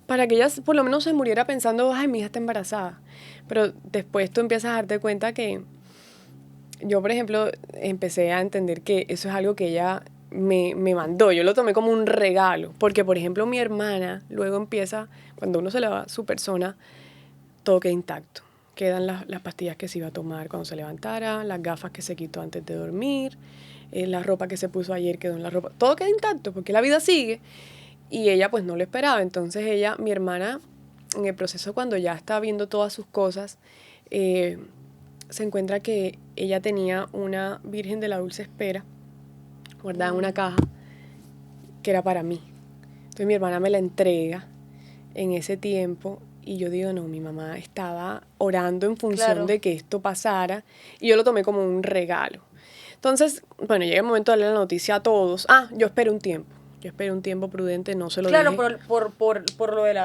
Para que ella por lo menos se muriera pensando, ay, mi hija está embarazada. Pero después tú empiezas a darte cuenta que yo, por ejemplo, empecé a entender que eso es algo que ella me mandó. Yo lo tomé como un regalo. Porque, por ejemplo, mi hermana luego empieza, cuando uno se le va su persona, todo queda intacto. Quedan las pastillas que se iba a tomar cuando se levantara, las gafas que se quitó antes de dormir, la ropa que se puso ayer quedó en la ropa. Todo queda intacto porque la vida sigue. Y ella pues no lo esperaba. Entonces ella, mi hermana, en el proceso cuando ya está viendo todas sus cosas, se encuentra que ella tenía una Virgen de la Dulce Espera guardada en una caja que era para mí. Entonces mi hermana me la entrega en ese tiempo y yo digo, no, mi mamá estaba orando en función de que esto pasara y yo lo tomé como un regalo. Entonces, bueno, llega el momento de darle la noticia a todos. Yo esperé un tiempo. Yo esperé un tiempo prudente, no se lo dije. Claro, por lo del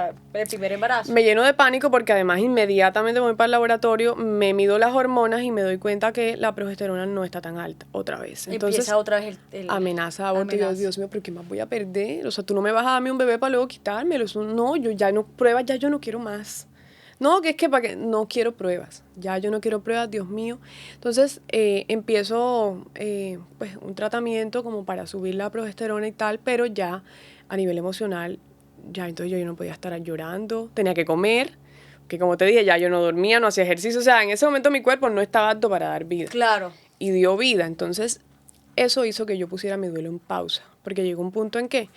primer embarazo. Me lleno de pánico porque además inmediatamente voy para el laboratorio, me mido las hormonas y me doy cuenta que la progesterona no está tan alta otra vez. Entonces, empieza otra vez el amenaza aborto. Y yo, Dios mío, ¿pero qué más voy a perder? O sea, tú no me vas a darme un bebé para luego quitármelo. Eso, no, yo ya no pruebas, ya yo no quiero más. No, que es que para que no quiero pruebas. Ya yo no quiero pruebas, Dios mío. Entonces empiezo pues un tratamiento como para subir la progesterona y tal, pero ya a nivel emocional, ya entonces yo no podía estar llorando, tenía que comer, que como te dije, ya yo no dormía, no hacía ejercicio. O sea, en ese momento mi cuerpo no estaba apto para dar vida. Claro. Y dio vida. Entonces eso hizo que yo pusiera mi duelo en pausa, porque llegó un punto en que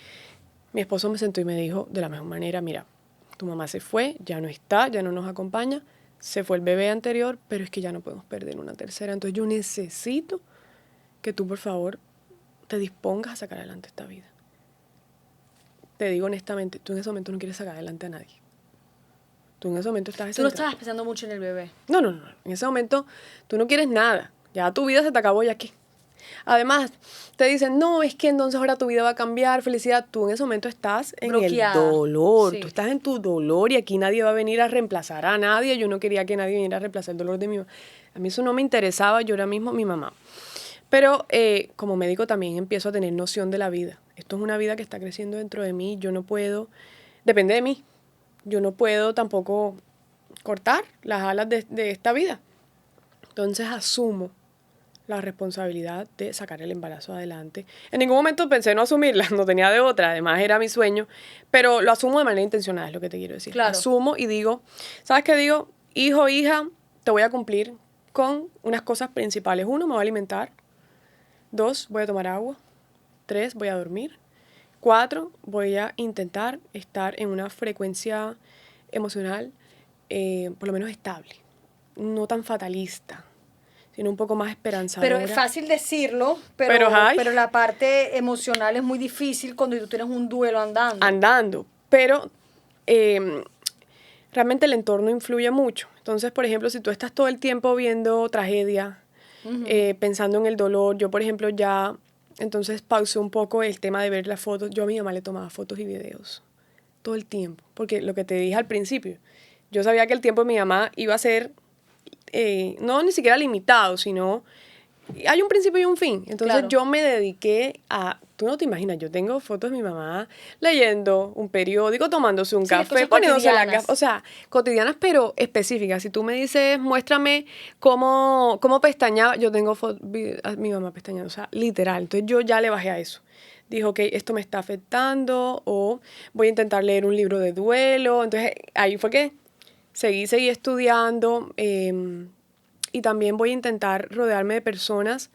mi esposo me sentó y me dijo de la mejor manera, mira, tu mamá se fue, ya no está, ya no nos acompaña, se fue el bebé anterior, pero es que ya no podemos perder una tercera. Entonces yo necesito que tú, por favor, te dispongas a sacar adelante esta vida. Te digo honestamente, tú en ese momento no quieres sacar adelante a nadie. Tú en ese momento estás... Tú no estabas pensando mucho en el bebé. No. En ese momento tú no quieres nada. Ya tu vida se te acabó, ¿ya qué? Además, te dicen, no, es que entonces ahora tu vida va a cambiar, felicidad. Tú en ese momento estás en bloqueada. El dolor. Sí. Tú estás en tu dolor y aquí nadie va a venir a reemplazar a nadie. Yo no quería que nadie viniera a reemplazar el dolor de mi mamá. A mí eso no me interesaba, yo ahora mismo mi mamá. Pero como médico también empiezo a tener noción de la vida. Esto es una vida que está creciendo dentro de mí. Yo no puedo, depende de mí. Yo no puedo tampoco cortar las alas de esta vida. Entonces asumo la responsabilidad de sacar el embarazo adelante. En ningún momento pensé no asumirla, no tenía de otra, además era mi sueño, pero lo asumo de manera intencionada, es lo que te quiero decir. Claro. Asumo y digo, ¿sabes qué digo? Hijo, hija, te voy a cumplir con unas cosas principales. 1, me voy a alimentar. 2, voy a tomar agua. 3, voy a dormir. 4, voy a intentar estar en una frecuencia emocional por lo menos estable, no tan fatalista, sino un poco más esperanzadora. Pero es fácil decirlo, pero la parte emocional es muy difícil cuando tú tienes un duelo andando. Pero realmente el entorno influye mucho. Entonces, por ejemplo, si tú estás todo el tiempo viendo tragedia, pensando en el dolor, yo, por ejemplo, ya entonces pausé un poco el tema de ver las fotos. Yo a mi mamá le tomaba fotos y videos todo el tiempo, porque lo que te dije al principio, yo sabía que el tiempo de mi mamá iba a ser no ni siquiera limitado, sino hay un principio y un fin. Entonces yo me dediqué a, tú no te imaginas, yo tengo fotos de mi mamá leyendo un periódico, tomándose un café, poniéndose la gafa, o sea, cotidianas pero específicas. Si tú me dices, muéstrame cómo pestañaba, yo tengo a mi mamá pestañando, o sea, literal. Entonces yo ya le bajé a eso. Dijo, ok, esto me está afectando, o voy a intentar leer un libro de duelo. Entonces ahí fue que seguí estudiando y también voy a intentar rodearme de personas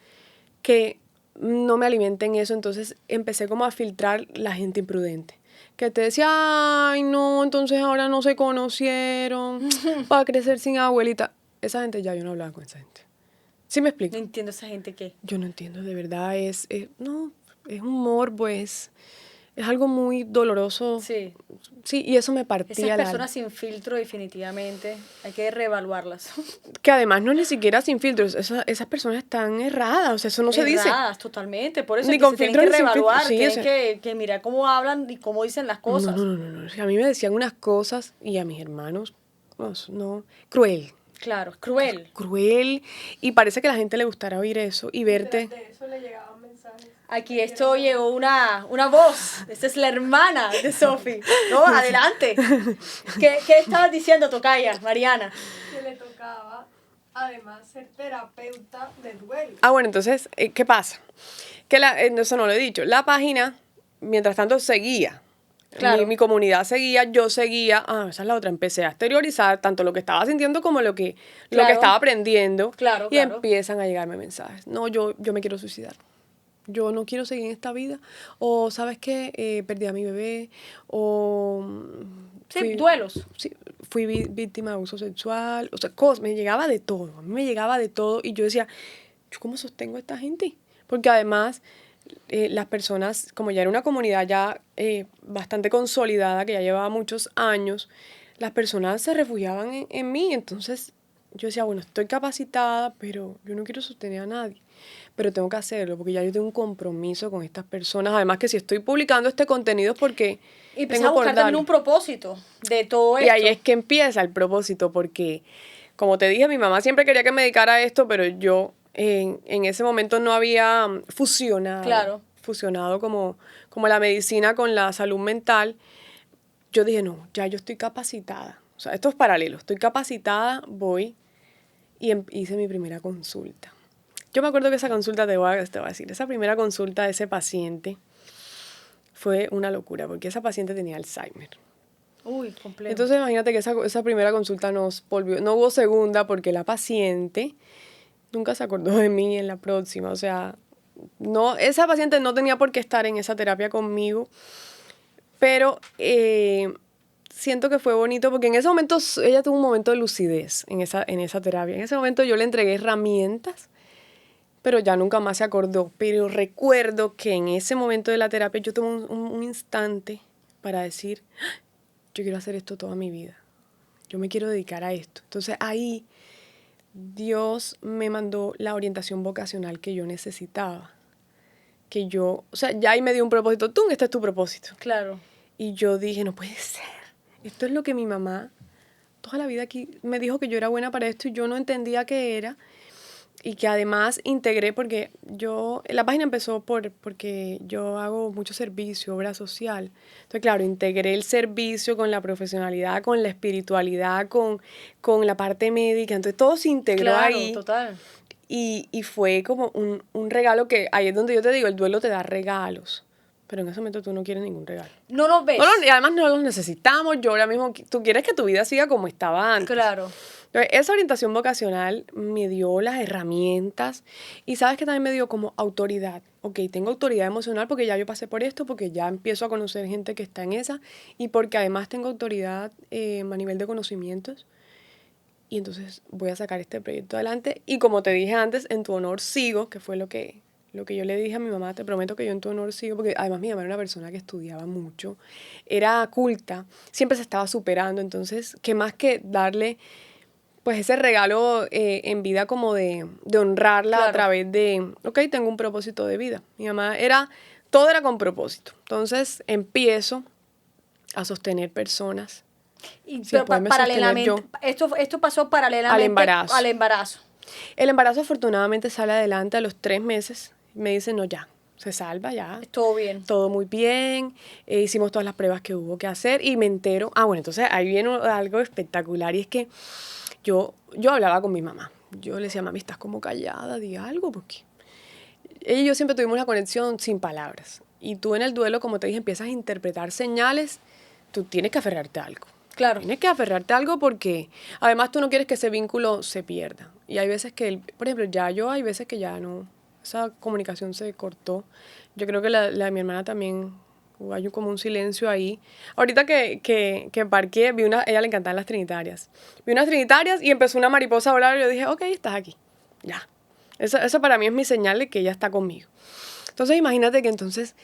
que no me alimenten eso. Entonces empecé como a filtrar la gente imprudente. Que te decía, ay, no, entonces ahora no se conocieron, para crecer sin abuelita. Esa gente ya yo no hablaba con esa gente. ¿Sí me explico? No entiendo esa gente qué. Yo no entiendo, de verdad, no, es humor, pues. Es algo muy doloroso. Sí. Sí, y eso me partía Esas personas sin filtro, definitivamente, hay que reevaluarlas. Que además no es ni siquiera sin filtros. Esas personas están erradas, o sea, eso no se dice. Erradas, totalmente. Por eso ni es que con se tienen que reevaluar, sí, tienen que mirar cómo hablan y cómo dicen las cosas. No. A mí me decían unas cosas, y a mis hermanos, no, cruel. Claro, cruel. Cruel, y parece que a la gente le gustará oír eso y verte. De eso le llegaban mensajes. Aquí esto llegó una voz. Esta es la hermana de Sofi. No, adelante. ¿Qué estabas diciendo, tocaya, Mariana? Que le tocaba, además, ser terapeuta de duelo. Bueno, entonces, ¿qué pasa? eso no lo he dicho, la página, mientras tanto, seguía. Claro. Mi comunidad seguía, yo seguía, esa es la otra, empecé a exteriorizar tanto lo que estaba sintiendo como lo que estaba aprendiendo. Claro, y empiezan a llegarme mensajes. No, yo me quiero suicidar. Yo no quiero seguir en esta vida. O, ¿sabes qué? Perdí a mi bebé. O... Sí, duelos. Sí, fui víctima de abuso sexual. O sea, me llegaba de todo. A mí me llegaba de todo. Y yo decía, ¿yo cómo sostengo a esta gente? Porque además... las personas, como ya era una comunidad ya bastante consolidada, que ya llevaba muchos años, las personas se refugiaban en mí. Entonces yo decía, bueno, estoy capacitada, pero yo no quiero sostener a nadie. Pero tengo que hacerlo, porque ya yo tengo un compromiso con estas personas. Además que si estoy publicando este contenido es porque y empecé a buscar también un propósito de todo esto. Y ahí es que empieza el propósito, porque, como te dije, mi mamá siempre quería que me dedicara a esto, pero yo... En ese momento no había fusionado como la medicina con la salud mental. Yo dije, no, ya yo estoy capacitada. O sea, esto es paralelo. Estoy capacitada, voy y hice mi primera consulta. Yo me acuerdo que esa consulta, te voy a decir, esa primera consulta de ese paciente fue una locura, porque esa paciente tenía Alzheimer. Uy, complejo. Entonces imagínate que esa primera consulta no hubo segunda, porque la paciente... nunca se acordó de mí en la próxima. O sea, no, esa paciente no tenía por qué estar en esa terapia conmigo, pero siento que fue bonito porque en ese momento ella tuvo un momento de lucidez en esa terapia. En ese momento yo le entregué herramientas, pero ya nunca más se acordó. Pero recuerdo que en ese momento de la terapia yo tuve un instante para decir, yo quiero hacer esto toda mi vida. Yo me quiero dedicar a esto. Entonces ahí... Dios me mandó la orientación vocacional que yo necesitaba. O sea, ya ahí me dio un propósito. Este es tu propósito. Claro. Y yo dije, no puede ser. Esto es lo que mi mamá toda la vida aquí me dijo que yo era buena para esto y yo no entendía qué era. Y que además integré, porque la página empezó porque yo hago mucho servicio, obra social. Entonces, claro, integré el servicio con la profesionalidad, con la espiritualidad, con la parte médica. Entonces, todo se integró ahí. Claro, total. Y fue como un regalo que, ahí es donde yo te digo, el duelo te da regalos. Pero en ese momento tú no quieres ningún regalo. No los ves. Y además no los necesitamos. Yo ahora mismo, tú quieres que tu vida siga como estaba antes. Claro. Entonces, esa orientación vocacional me dio las herramientas y sabes que también me dio como autoridad. Ok, tengo autoridad emocional porque ya yo pasé por esto, porque ya empiezo a conocer gente que está en esa y porque además tengo autoridad a nivel de conocimientos. Y entonces voy a sacar este proyecto adelante y como te dije antes, en tu honor sigo, que fue lo que yo le dije a mi mamá, te prometo que yo en tu honor sigo, porque además mi mamá era una persona que estudiaba mucho, era culta, siempre se estaba superando, entonces, ¿qué más que darle... pues ese regalo en vida como de honrarla Claro. a través de, ok, tengo un propósito de vida. Mi mamá todo era con propósito. Entonces empiezo a sostener personas. Pero paralelamente, esto pasó paralelamente al embarazo. El embarazo afortunadamente sale adelante a los 3 meses. Me dicen, no, ya, se salva, ya. Todo bien. Todo muy bien. Hicimos todas las pruebas que hubo que hacer y me entero. Bueno, entonces ahí viene algo espectacular y es que yo hablaba con mi mamá. Yo le decía, mami, estás como callada, di algo, porque ella y yo siempre tuvimos una conexión sin palabras. Y tú en el duelo, como te dije, empiezas a interpretar señales, tú tienes que aferrarte a algo. Claro. Tienes que aferrarte a algo porque además tú no quieres que ese vínculo se pierda. Y hay veces que, por ejemplo, hay veces que ya no, esa comunicación se cortó. Yo creo que la de mi hermana también... hay como un silencio ahí. Ahorita que parqué, ella le encantaban las trinitarias. Vi unas trinitarias y empezó una mariposa a volar y yo dije, ok, estás aquí, ya. Eso para mí es mi señal de que ella está conmigo. Entonces imagínate que entonces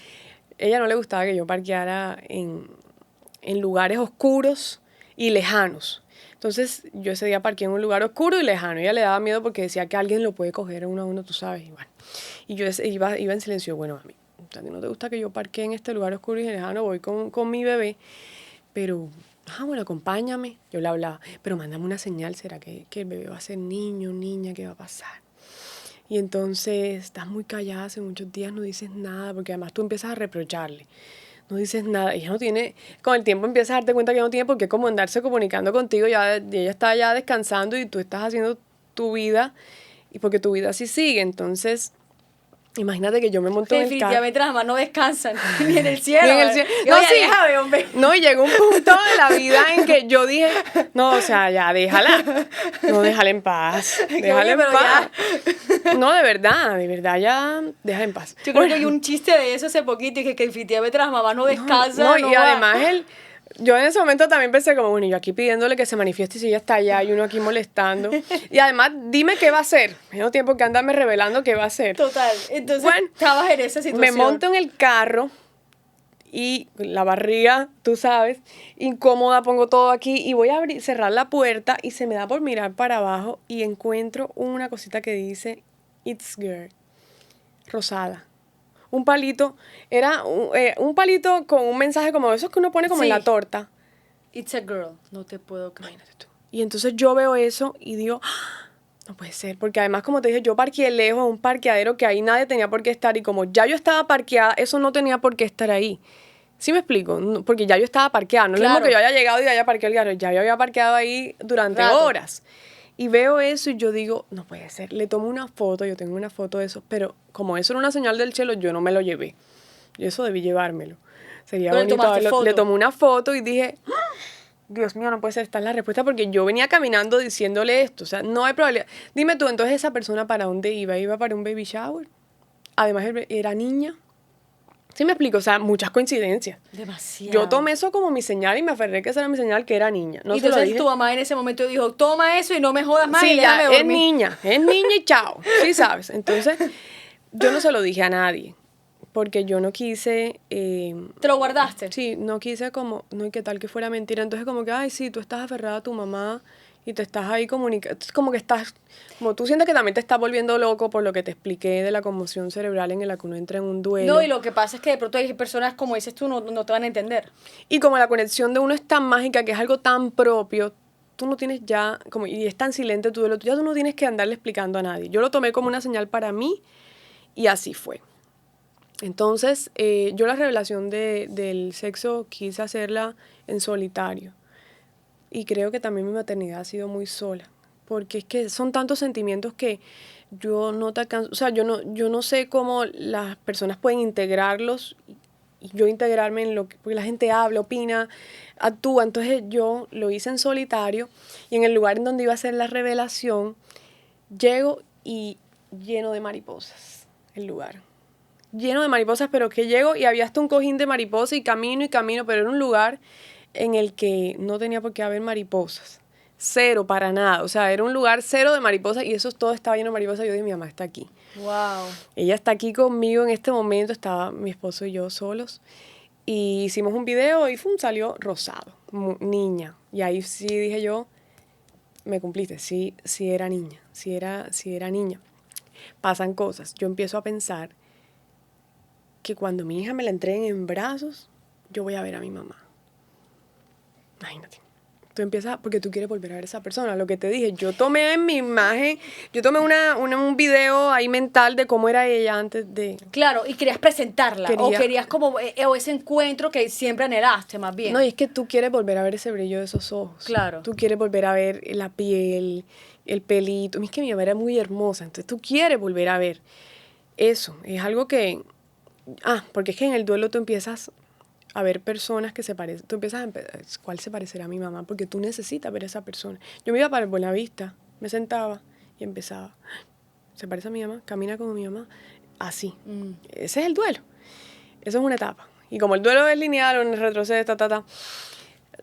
ella no le gustaba que yo parqueara en lugares oscuros y lejanos. Entonces yo ese día parqué en un lugar oscuro y lejano. Ella le daba miedo porque decía que alguien lo puede coger uno a uno, tú sabes. Y, bueno, y yo iba en silencio, bueno, a mí. ¿A ti no te gusta que yo parquee en este lugar oscuro y lejano? Voy con mi bebé, pero, bueno, acompáñame. Yo le hablaba, pero mándame una señal, ¿será que el bebé va a ser niño, niña? ¿Qué va a pasar? Y entonces estás muy callada hace muchos días, no dices nada, porque además tú empiezas a reprocharle. No dices nada, ella no tiene, con el tiempo empiezas a darte cuenta que no tiene por qué como andarse comunicando contigo, ella está ya descansando y tú estás haciendo tu vida, y porque tu vida sí sigue, entonces... Imagínate que yo me monto en el carro. Definitivamente las mamás no descansan, ni en el cielo. Ni en el cielo. No, sí, déjame, hombre. No, y llegó un punto de la vida en que yo dije, no, o sea, ya, déjala. No, déjala en paz. Déjala en paz. No, de verdad, ya, déjala en paz. Yo creo que hay un chiste de eso hace poquito, y que definitivamente las mamás no descansan. No, y además yo en ese momento también pensé como, bueno, yo aquí pidiéndole que se manifieste y si ella está allá y uno aquí molestando. Y además, dime qué va a hacer. No tiempo que andarme revelando qué va a hacer. Total. Entonces, bueno, estabas en esa situación. Me monto en el carro y la barriga, tú sabes, incómoda, pongo todo aquí y voy a cerrar la puerta y se me da por mirar para abajo y encuentro una cosita que dice, It's Girl, rosada. Un palito, era un palito con un mensaje como esos que uno pone como en la torta. It's a girl, no te puedo creer. Imagínate tú. Y entonces yo veo eso y digo, ¡ah! No puede ser, porque además, como te dije, yo parqueé lejos, un parqueadero que ahí nadie tenía por qué estar, y como ya yo estaba parqueada, eso no tenía por qué estar ahí. ¿Sí me explico? No, porque ya yo estaba parqueada, no es lo mismo que yo haya llegado y haya parqueado el carro, ya yo había parqueado ahí durante horas. Y veo eso y yo digo, no puede ser. Le tomo una foto, yo tengo una foto de eso, pero como eso era una señal del cielo, yo no me lo llevé. Yo eso debí llevármelo. Sería bonito. Le tomé una foto y dije, Dios mío, no puede ser, esta es la respuesta, porque yo venía caminando diciéndole esto. O sea, no hay probabilidad. Dime tú, entonces, ¿esa persona para dónde iba? ¿Iba para un baby shower? Además, era niña. ¿Sí me explico? O sea, muchas coincidencias. Demasiado. Yo tomé eso como mi señal y me aferré que esa era mi señal, que era niña. No y entonces tu mamá en ese momento dijo, toma eso y no me jodas más, sí, y déjame ya, dormir. Es niña y chao. Sí, sabes. Entonces, yo no se lo dije a nadie, porque yo no quise... ¿Te lo guardaste? Sí, no quise como, no, y qué tal que fuera mentira. Entonces, como que, ay, sí, tú estás aferrada a tu mamá y te estás ahí comunicando. Como que estás, como tú sientes que también te estás volviendo loco por lo que te expliqué de la conmoción cerebral en la que uno entra en un duelo. No, y lo que pasa es que de pronto hay personas, como dices tú, no te van a entender. Y como la conexión de uno es tan mágica, que es algo tan propio, tú no tienes ya, como, y es tan silente tu duelo, ya tú no tienes que andarle explicando a nadie. Yo lo tomé como una señal para mí y así fue. Entonces, yo la revelación del sexo quise hacerla en solitario. Y creo que también mi maternidad ha sido muy sola, porque es que son tantos sentimientos que yo no te alcanzo, o sea, yo no sé cómo las personas pueden integrarlos y yo integrarme en lo que, porque la gente habla, opina, actúa. Entonces yo lo hice en solitario y en el lugar en donde iba a hacer la revelación, llego y lleno de mariposas el lugar. Lleno de mariposas, pero que llego y había hasta un cojín de mariposas y camino, pero era un lugar en el que no tenía por qué haber mariposas. Cero, para nada. O sea, era un lugar cero de mariposas y eso todo estaba lleno de mariposas. Yo dije, mi mamá está aquí. Wow. Ella está aquí conmigo en este momento. Estaba mi esposo y yo solos. Y hicimos un video y salió rosado, niña. Y ahí sí dije yo, me cumpliste. Sí era niña. Sí era niña. Pasan cosas. Yo empiezo a pensar que cuando mi hija me la entreguen en brazos, yo voy a ver a mi mamá. Imagínate. Tú empiezas, porque tú quieres volver a ver a esa persona. Lo que te dije, yo tomé en mi imagen, yo tomé un video ahí mental de cómo era ella antes de... Claro, y querías presentarla, o querías como, o ese encuentro que siempre anhelaste, más bien. No, y es que tú quieres volver a ver ese brillo de esos ojos. Claro. Tú quieres volver a ver la piel, el pelito. Es que mi mamá era muy hermosa, entonces tú quieres volver a ver eso. Es algo que... porque es que en el duelo tú empiezas a ver personas que se parecen. Tú empiezas a empezar, ¿cuál se parecerá a mi mamá? Porque tú necesitas ver a esa persona. Yo me iba para el Buenavista, me sentaba y empezaba. ¿Se parece a mi mamá? ¿Camina como mi mamá? Así. Ese es el duelo. Eso es una etapa. Y como el duelo es lineal, uno retrocede,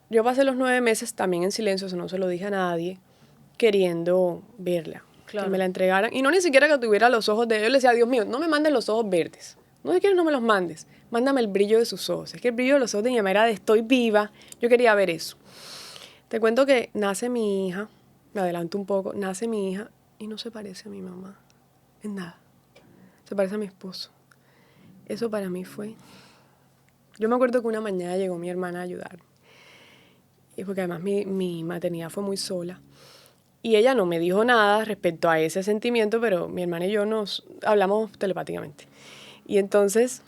yo pasé los 9 meses también en silencio, eso no se lo dije a nadie, queriendo verla. Claro. Que me la entregaran. Y no ni siquiera que tuviera los ojos de... Yo le decía, Dios mío, no me mandes los ojos verdes. No, si quieres no me los mandes. Mándame el brillo de sus ojos. Es que el brillo de los ojos de mi mamá era de estoy viva. Yo quería ver eso. Te cuento que nace mi hija. Me adelanto un poco. Nace mi hija y no se parece a mi mamá. En nada. Se parece a mi esposo. Eso para mí fue... Yo me acuerdo que una mañana llegó mi hermana a ayudar. Y porque además mi maternidad fue muy sola. Y ella no me dijo nada respecto a ese sentimiento, pero mi hermana y yo nos hablamos telepáticamente. Y entonces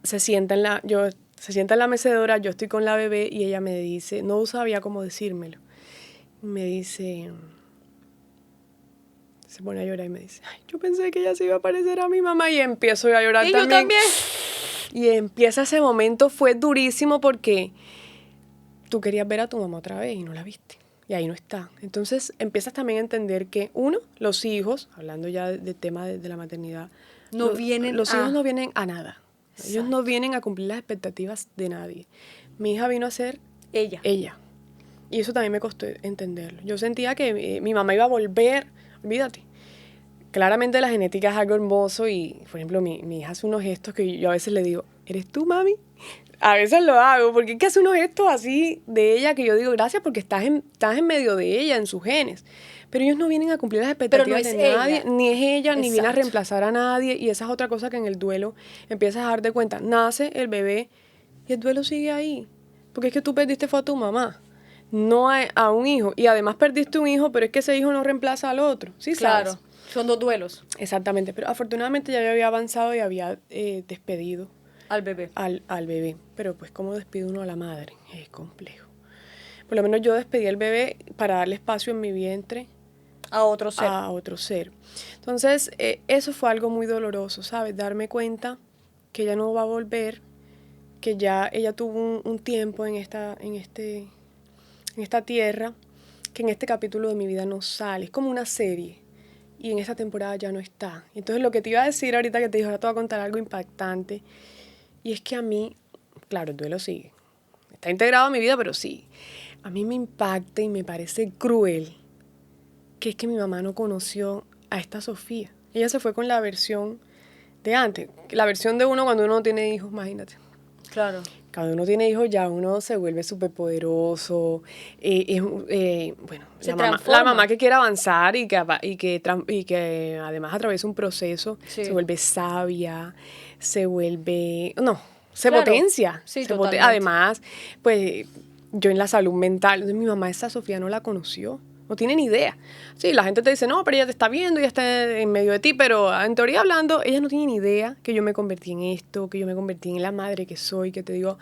se sienta en la mecedora, yo estoy con la bebé y ella me dice, no sabía cómo decírmelo. Me dice, Se pone a llorar y me dice, ay, yo pensé que ella se iba a parecer a mi mamá, y empiezo a llorar y también. yo también. Y empieza ese momento, fue durísimo porque tú querías ver a tu mamá otra vez y no la viste. Y ahí no está. Entonces empiezas también a entender que, uno, los hijos, hablando ya del tema de la maternidad, Los hijos no vienen a nada. Exacto. Ellos no vienen a cumplir las expectativas de nadie. Mi hija vino a ser ella. Y eso también me costó entenderlo. Yo sentía que mi mamá iba a volver, olvídate. Claramente la genética es algo hermoso y, por ejemplo, mi hija hace unos gestos que yo a veces le digo, ¿eres tú, mami? A veces lo hago, porque es que hace unos gestos así de ella que yo digo, gracias porque estás en medio de ella, en sus genes. Pero ellos no vienen a cumplir las expectativas de nadie, ni es ella, ni viene a reemplazar a nadie. Y esa es otra cosa que en el duelo empiezas a dar de cuenta. Nace el bebé y el duelo sigue ahí. Porque es que tú perdiste fue a tu mamá, no a un hijo. Y además perdiste un hijo, pero es que ese hijo no reemplaza al otro. ¿Sí sabes? Claro, son 2 duelos. Exactamente, pero afortunadamente ya yo había avanzado y había despedido al bebé. Al bebé. Pero pues, ¿cómo despide uno a la madre? Es complejo. Por lo menos yo despedí al bebé para darle espacio en mi vientre a otro ser. A otro ser. Entonces, eso fue algo muy doloroso, ¿sabes? Darme cuenta que ella no va a volver, que ya ella tuvo un tiempo en esta tierra, que en este capítulo de mi vida no sale. Es como una serie. Y en esta temporada ya no está. Entonces, lo que te iba a decir ahorita que te dije, ahora te voy a contar algo impactante. Y es que a mí, claro, el duelo sigue. Está integrado en mi vida, pero sí. A mí me impacta y me parece cruel que es que mi mamá no conoció a esta Sofía. Ella se fue con la versión de antes. La versión de uno cuando uno no tiene hijos, imagínate. Claro. Cuando uno tiene hijos ya uno se vuelve súper poderoso. Bueno, la mamá que quiere avanzar y que además atraviesa un proceso, sí. Se vuelve sabia, se vuelve... No, se potencia. Sí, además, pues yo en la salud mental, mi mamá esa Sofía no la conoció. No tiene ni idea. Sí, la gente te dice, no, pero ella te está viendo, ella está en medio de ti, pero en teoría hablando, ella no tiene ni idea que yo me convertí en esto, que yo me convertí en la madre que soy, que te digo,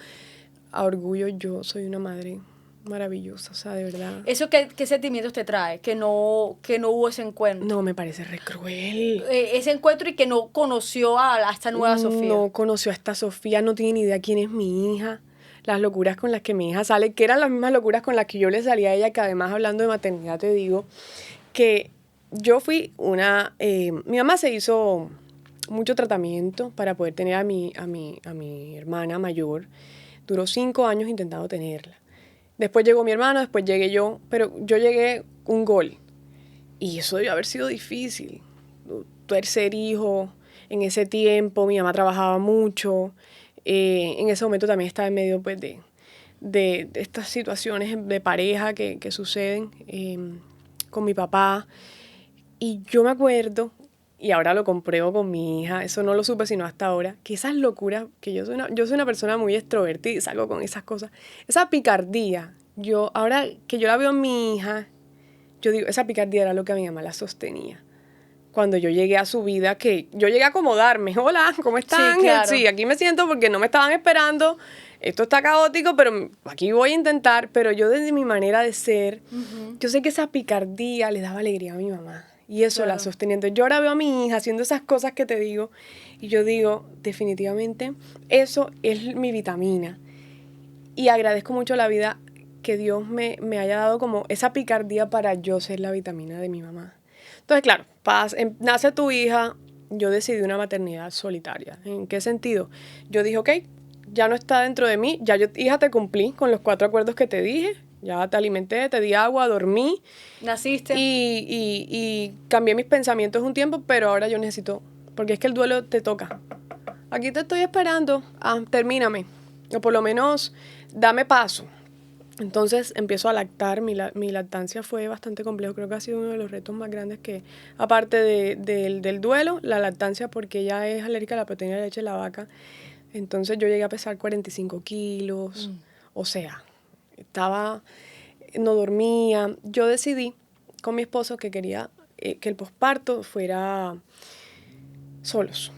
a orgullo, yo soy una madre maravillosa, o sea, de verdad. ¿Eso qué sentimientos te trae? Que no hubo ese encuentro. No, me parece re cruel. Ese encuentro y que no conoció a esta nueva Sofía. No conoció a esta Sofía, no tiene ni idea quién es mi hija. Las locuras con las que mi hija sale, que eran las mismas locuras con las que yo le salía a ella, que además hablando de maternidad te digo, que yo fui mi mamá se hizo mucho tratamiento para poder tener a mi hermana mayor. Duró 5 años intentando tenerla. Después llegó mi hermano, después llegué yo, pero yo llegué un gol. Y eso debió haber sido difícil. Tercer hijo, en ese tiempo mi mamá trabajaba mucho. En ese momento también estaba en medio pues, de estas situaciones de pareja que suceden con mi papá. Y yo me acuerdo, y ahora lo compruebo con mi hija, eso no lo supe sino hasta ahora, que esas locuras, que yo soy una persona muy extrovertida y salgo con esas cosas, esa picardía, ahora que yo la veo en mi hija, yo digo, esa picardía era lo que a mi mamá la sostenía. Cuando yo llegué a su vida, que yo llegué a acomodarme. Hola, ¿cómo están? Sí, claro. Sí, aquí me siento porque no me estaban esperando. Esto está caótico, pero aquí voy a intentar. Pero yo desde mi manera de ser, yo sé que esa picardía le daba alegría a mi mamá. Y eso la sostenía. Entonces yo ahora veo a mi hija haciendo esas cosas que te digo. Y yo digo, definitivamente, eso es mi vitamina. Y agradezco mucho la vida que Dios me haya dado como esa picardía para yo ser la vitamina de mi mamá. Entonces, claro, nace tu hija, yo decidí una maternidad solitaria. ¿En qué sentido? Yo dije, ok, ya no está dentro de mí, ya yo, hija, te cumplí con los 4 acuerdos que te dije, ya te alimenté, te di agua, dormí. Naciste. Y cambié mis pensamientos un tiempo, pero ahora yo necesito, porque es que el duelo te toca. Aquí te estoy esperando, termíname, o por lo menos dame paso. Entonces empiezo a lactar, mi lactancia fue bastante complejo, creo que ha sido uno de los retos más grandes que, aparte del duelo, la lactancia, porque ella es alérgica a la proteína de leche de la vaca, entonces yo llegué a pesar 45 kilos, o sea, no dormía. Yo decidí con mi esposo que quería que el posparto fuera solos.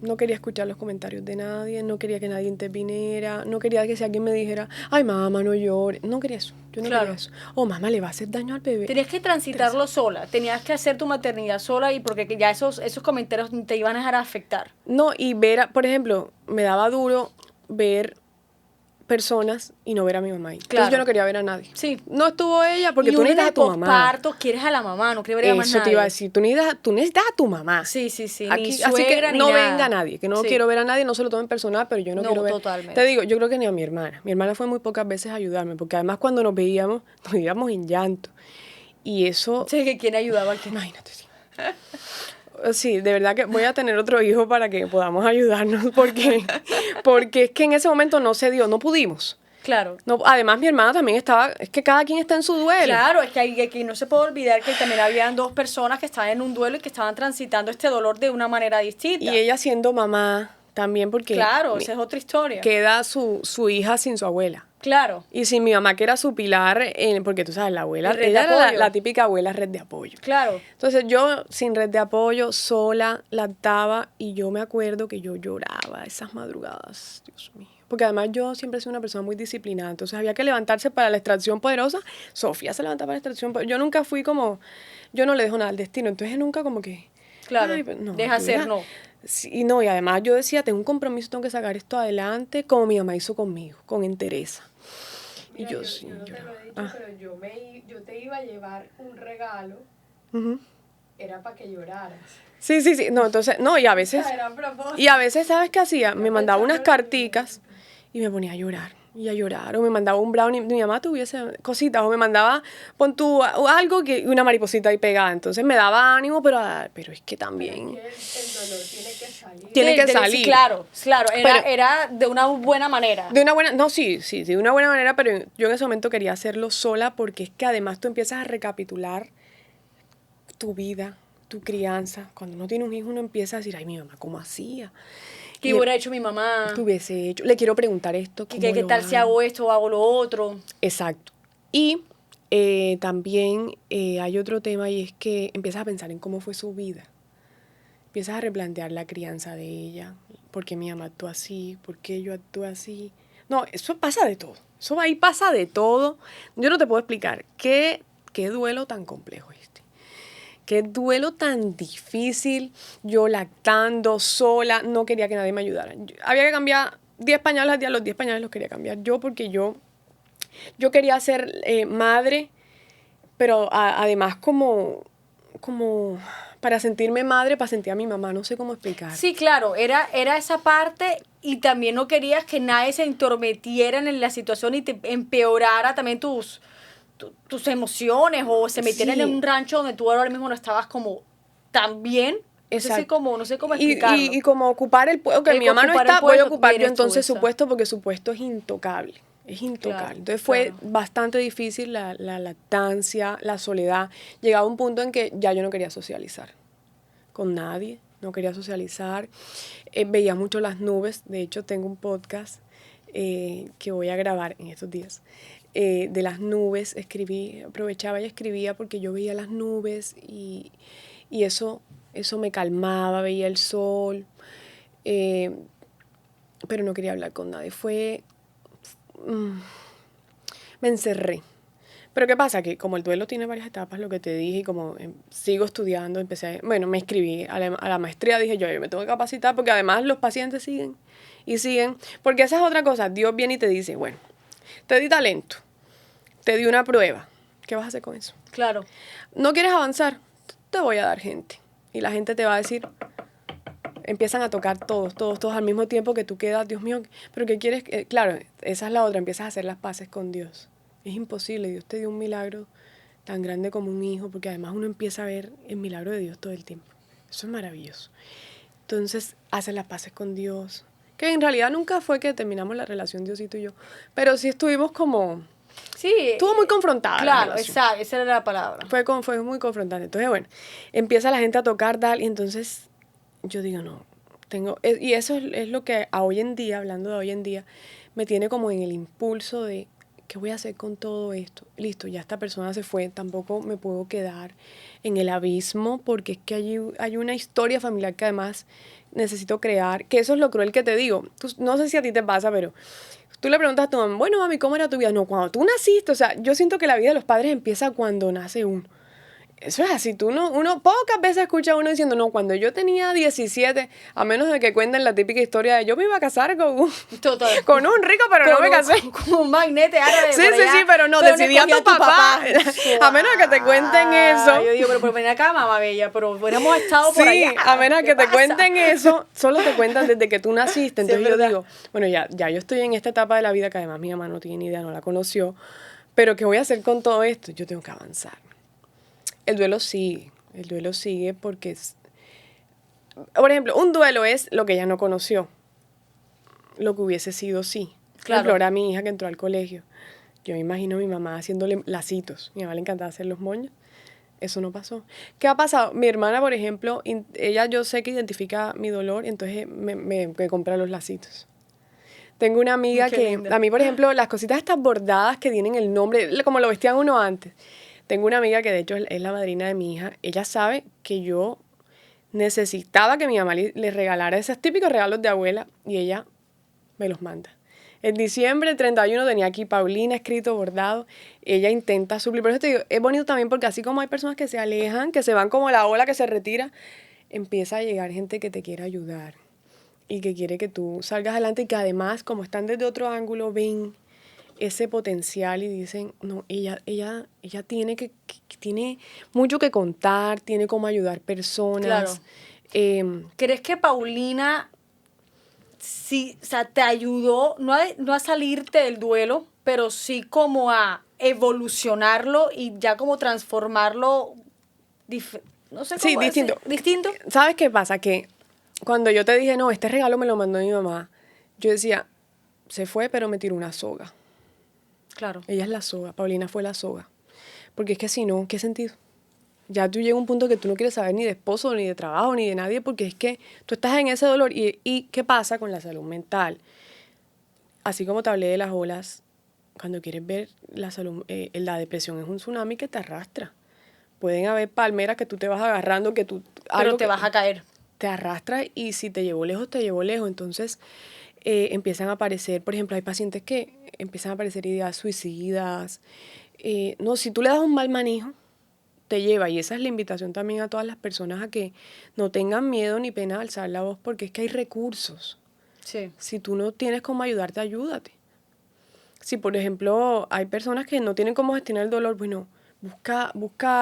No quería escuchar los comentarios de nadie, no quería que nadie interviniera, no quería que si alguien me dijera, ay, mamá, no llores. No quería eso, yo no quería eso. O mamá, le va a hacer daño al bebé. Tenías que transitarlo sola, tenías que hacer tu maternidad sola y porque ya esos comentarios te iban a dejar afectar. No, y ver, por ejemplo, me daba duro ver personas y no ver a mi mamá ahí. Claro. Entonces yo no quería ver a nadie. Sí. No estuvo ella porque tú necesitas a tu mamá. Parto, quieres a la mamá, no quieres ver a más nadie. Eso te iba a decir, tú necesitas a tu mamá. Sí. Aquí, ni así que suegra, no ni venga nada. nadie, que no quiero ver a nadie, no se lo tomen personal, pero yo no quiero ver. Totalmente. Te digo, yo creo que ni a mi hermana. Mi hermana fue muy pocas veces a ayudarme, porque además cuando nos veíamos en llanto. Y eso... Sí, que quién ayudaba a quién. Imagínate, sí. Sí, de verdad que voy a tener otro hijo para que podamos ayudarnos, porque es que en ese momento no se dio, no pudimos. Claro. No, además, mi hermana también estaba, es que cada quien está en su duelo. Claro, es que no se puede olvidar que también habían dos personas que estaban en un duelo y que estaban transitando este dolor de una manera distinta. Y ella siendo mamá también, porque... Claro, esa es otra historia. Queda su hija sin su abuela. Claro. Y sin mi mamá, que era su pilar, porque tú sabes, la abuela, ella era la típica abuela red de apoyo. Claro. Entonces yo, sin red de apoyo, sola, lactaba, y yo me acuerdo que yo lloraba esas madrugadas, Dios mío. Porque además yo siempre he sido una persona muy disciplinada, entonces había que levantarse para la extracción poderosa. Sofía se levantaba para la extracción poderosa. Yo nunca fui como, yo no le dejo nada al destino, entonces nunca como que... Claro, no, deja ser, no. Sí, no, y además yo decía, tengo un compromiso, tengo que sacar esto adelante, como mi mamá hizo conmigo, con entereza. Mira, yo no te lo he dicho, pero yo te iba a llevar un regalo, era para que lloraras. Sí, no, entonces, no, y a veces, ¿sabes qué hacía? Me mandaba unas carticas y me ponía a llorar, o me mandaba un brownie, mi mamá tuviese cositas, o me mandaba, pon tú, algo, una mariposita ahí pegada, entonces me daba ánimo, pero es que también... Pero es que el dolor tiene que salir. Tiene que salir. Claro, era de una buena manera. De una buena, no, sí, de una buena manera, pero yo en ese momento quería hacerlo sola, porque es que además tú empiezas a recapitular tu vida, tu crianza. Cuando uno tiene un hijo, uno empieza a decir, ay, mi mamá, ¿cómo hacía? ¿Qué hubiera hecho mi mamá? ¿Qué hubiese hecho? Le quiero preguntar esto. ¿Qué tal si hago esto o hago lo otro? Exacto. Y también hay otro tema, y es que empiezas a pensar en cómo fue su vida. Empiezas a replantear la crianza de ella. ¿Por qué mi mamá actuó así? ¿Por qué yo actué así? No, eso pasa de todo. Eso ahí pasa de todo. Yo no te puedo explicar qué duelo tan complejo es. Qué duelo tan difícil, yo lactando, sola, no quería que nadie me ayudara. Había que cambiar 10 pañales al día, los 10 pañales los quería cambiar yo, porque yo quería ser madre, pero además como para sentirme madre, para sentir a mi mamá, no sé cómo explicar. Sí, claro, era esa parte, y también no querías que nadie se entrometiera en la situación y te empeorara también tus emociones, o se metieran en un rancho donde tú ahora mismo no estabas como tan bien. Exacto. No sé cómo explicarlo. Y como ocupar el puesto, que mi mamá no está, voy a ocupar yo entonces su puesto, porque su puesto es intocable. Es intocable. Claro, entonces fue bastante difícil la lactancia, la soledad. Llegaba un punto en que ya yo no quería socializar con nadie, no quería socializar. Veía mucho las nubes. De hecho, tengo un podcast que voy a grabar en estos días. De las nubes, aprovechaba y escribía, porque yo veía las nubes y eso me calmaba, veía el sol, pero no quería hablar con nadie. Me encerré. Pero ¿qué pasa? Que como el duelo tiene varias etapas, lo que te dije, y como sigo estudiando, me inscribí a la maestría, dije yo me tengo que capacitar, porque además los pacientes siguen, porque esa es otra cosa. Dios viene y te dice, bueno, te di talento, te di una prueba, ¿qué vas a hacer con eso? Claro. ¿No quieres avanzar? Te voy a dar gente. Y la gente te va a decir, empiezan a tocar todos al mismo tiempo, que tú quedas, Dios mío, ¿pero qué quieres? Claro, esa es la otra, empiezas a hacer las paces con Dios. Es imposible, Dios te dio un milagro tan grande como un hijo, porque además uno empieza a ver el milagro de Dios todo el tiempo. Eso es maravilloso. Entonces, haces las paces con Dios, que en realidad nunca fue que terminamos la relación Diosito y yo, pero sí estuvimos como... Sí. Estuvo muy confrontada. Claro, esa era la palabra. Fue muy confrontante. Entonces, bueno, empieza la gente a tocar, tal, y entonces yo digo, no, y eso es lo que hoy en día, hablando de hoy en día, me tiene como en el impulso de ¿qué voy a hacer con todo esto? Listo, ya esta persona se fue, tampoco me puedo quedar en el abismo porque es que allí hay una historia familiar que además necesito crear, que eso es lo cruel que te digo. No sé si a ti te pasa, pero tú le preguntas a tu mamá, bueno, mami, ¿cómo era tu vida? No, cuando tú naciste, o sea, yo siento que la vida de los padres empieza cuando nace uno. Eso es así, uno pocas veces escucha a uno diciendo, no, cuando yo tenía 17, a menos de que cuenten la típica historia de yo me iba a casar con un rico, pero no me casé. Con un magnete árabe. Sí, pero no, decidí a tu papá. A menos de que te cuenten eso. Yo digo, pero ven acá, mamá bella, pero hubiéramos estado por allá. Sí, a menos de que te cuenten eso, solo te cuentan desde que tú naciste. Entonces yo digo, bueno, ya yo estoy en esta etapa de la vida que además mi mamá no tiene ni idea, no la conoció, pero ¿qué voy a hacer con todo esto? Yo tengo que avanzar. El duelo sigue porque, por ejemplo, un duelo es lo que ella no conoció, lo que hubiese sido sí. Claro. Por ejemplo, ahora mi hija que entró al colegio, yo me imagino a mi mamá haciéndole lacitos, mi mamá le encantaba hacer los moños, eso no pasó. ¿Qué ha pasado? Mi hermana, por ejemplo, ella yo sé que identifica mi dolor, entonces me compra los lacitos. Tengo una amiga que, linda. A mí, por ejemplo, las cositas estas bordadas que tienen el nombre, como lo vestían uno antes. Tengo una amiga que de hecho es la madrina de mi hija. Ella sabe que yo necesitaba que mi mamá le regalara esos típicos regalos de abuela y ella me los manda. En diciembre, el 31, tenía aquí Paulina escrito, bordado. Ella intenta suplir. Por eso te digo, es bonito también porque así como hay personas que se alejan, que se van como la ola que se retira, empieza a llegar gente que te quiere ayudar y que quiere que tú salgas adelante y que además, como están desde otro ángulo, ven ese potencial y dicen, no, ella tiene mucho que contar, tiene cómo ayudar personas. Claro. ¿Crees que Paulina sí, o sea, te ayudó, no a salirte del duelo, pero sí como a evolucionarlo y ya como transformarlo, no sé cómo distinto? ¿Sabes qué pasa? Que cuando yo te dije, no, este regalo me lo mandó mi mamá, yo decía, se fue, pero me tiró una soga. Claro. Ella es la soga, Paulina fue la soga. Porque es que si no, ¿qué sentido? Ya tú llegas a un punto que tú no quieres saber ni de esposo, ni de trabajo, ni de nadie, porque es que tú estás en ese dolor. ¿Y qué pasa con la salud mental? Así como te hablé de las olas, cuando quieres ver la depresión es un tsunami que te arrastra. Pueden haber palmeras que tú te vas agarrando, pero te vas a caer. Te arrastra y si te llevó lejos, te llevó lejos. Entonces empiezan a aparecer, por ejemplo, hay pacientes que empiezan a aparecer ideas suicidas. No, si tú le das un mal manejo, te lleva. Y esa es la invitación también a todas las personas a que no tengan miedo ni pena de alzar la voz, porque es que hay recursos. Sí. Si tú no tienes cómo ayudarte, ayúdate. Si, por ejemplo, hay personas que no tienen cómo gestionar el dolor, bueno, busca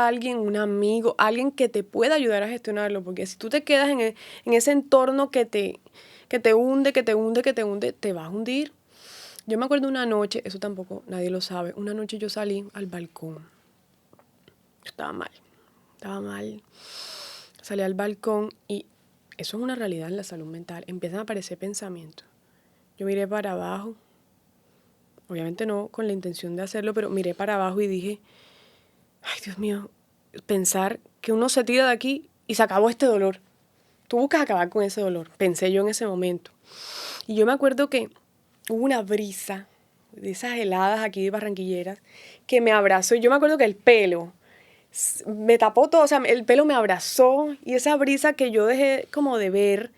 a alguien, un amigo, alguien que te pueda ayudar a gestionarlo, porque si tú te quedas en ese entorno que te hunde, te vas a hundir. Yo me acuerdo una noche, eso tampoco nadie lo sabe, una noche yo salí al balcón. Yo estaba mal. Salí al balcón y eso es una realidad en la salud mental. Empiezan a aparecer pensamientos. Yo miré para abajo, obviamente no con la intención de hacerlo, pero miré para abajo y dije, ay Dios mío, pensar que uno se tira de aquí y se acabó este dolor. Tú buscas acabar con ese dolor, pensé yo en ese momento. Y yo me acuerdo que hubo una brisa de esas heladas aquí de barranquilleras que me abrazó. Y yo me acuerdo que el pelo me tapó todo, o sea, el pelo me abrazó y esa brisa que yo dejé como de ver.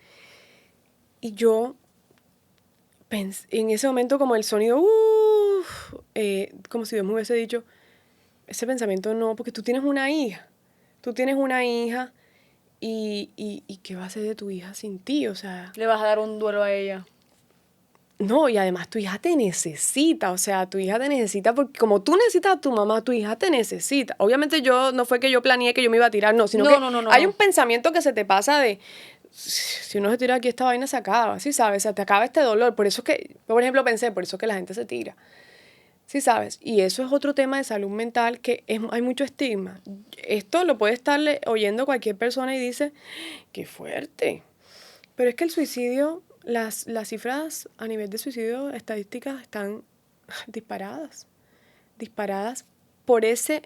Y yo pensé, en ese momento como el sonido, como si Dios me hubiese dicho, ese pensamiento no, porque tú tienes una hija. ¿Y qué va a hacer de tu hija sin ti? O sea, le vas a dar un duelo a ella. No, y además tu hija te necesita, o sea, tu hija te necesita porque como tú necesitas a tu mamá, tu hija te necesita. Obviamente no fue que yo planeé que yo me iba a tirar, no, sino que hay un pensamiento que se te pasa de, si uno se tira aquí esta vaina se acaba, ¿sí sabes? O sea, te acaba este dolor, por eso es que, yo por ejemplo pensé, por eso es que la gente se tira, ¿sí sabes? Y eso es otro tema de salud mental que hay mucho estigma. Esto lo puede estarle oyendo cualquier persona y dice, qué fuerte, pero es que el suicidio... Las cifras a nivel de suicidio estadísticas están disparadas por ese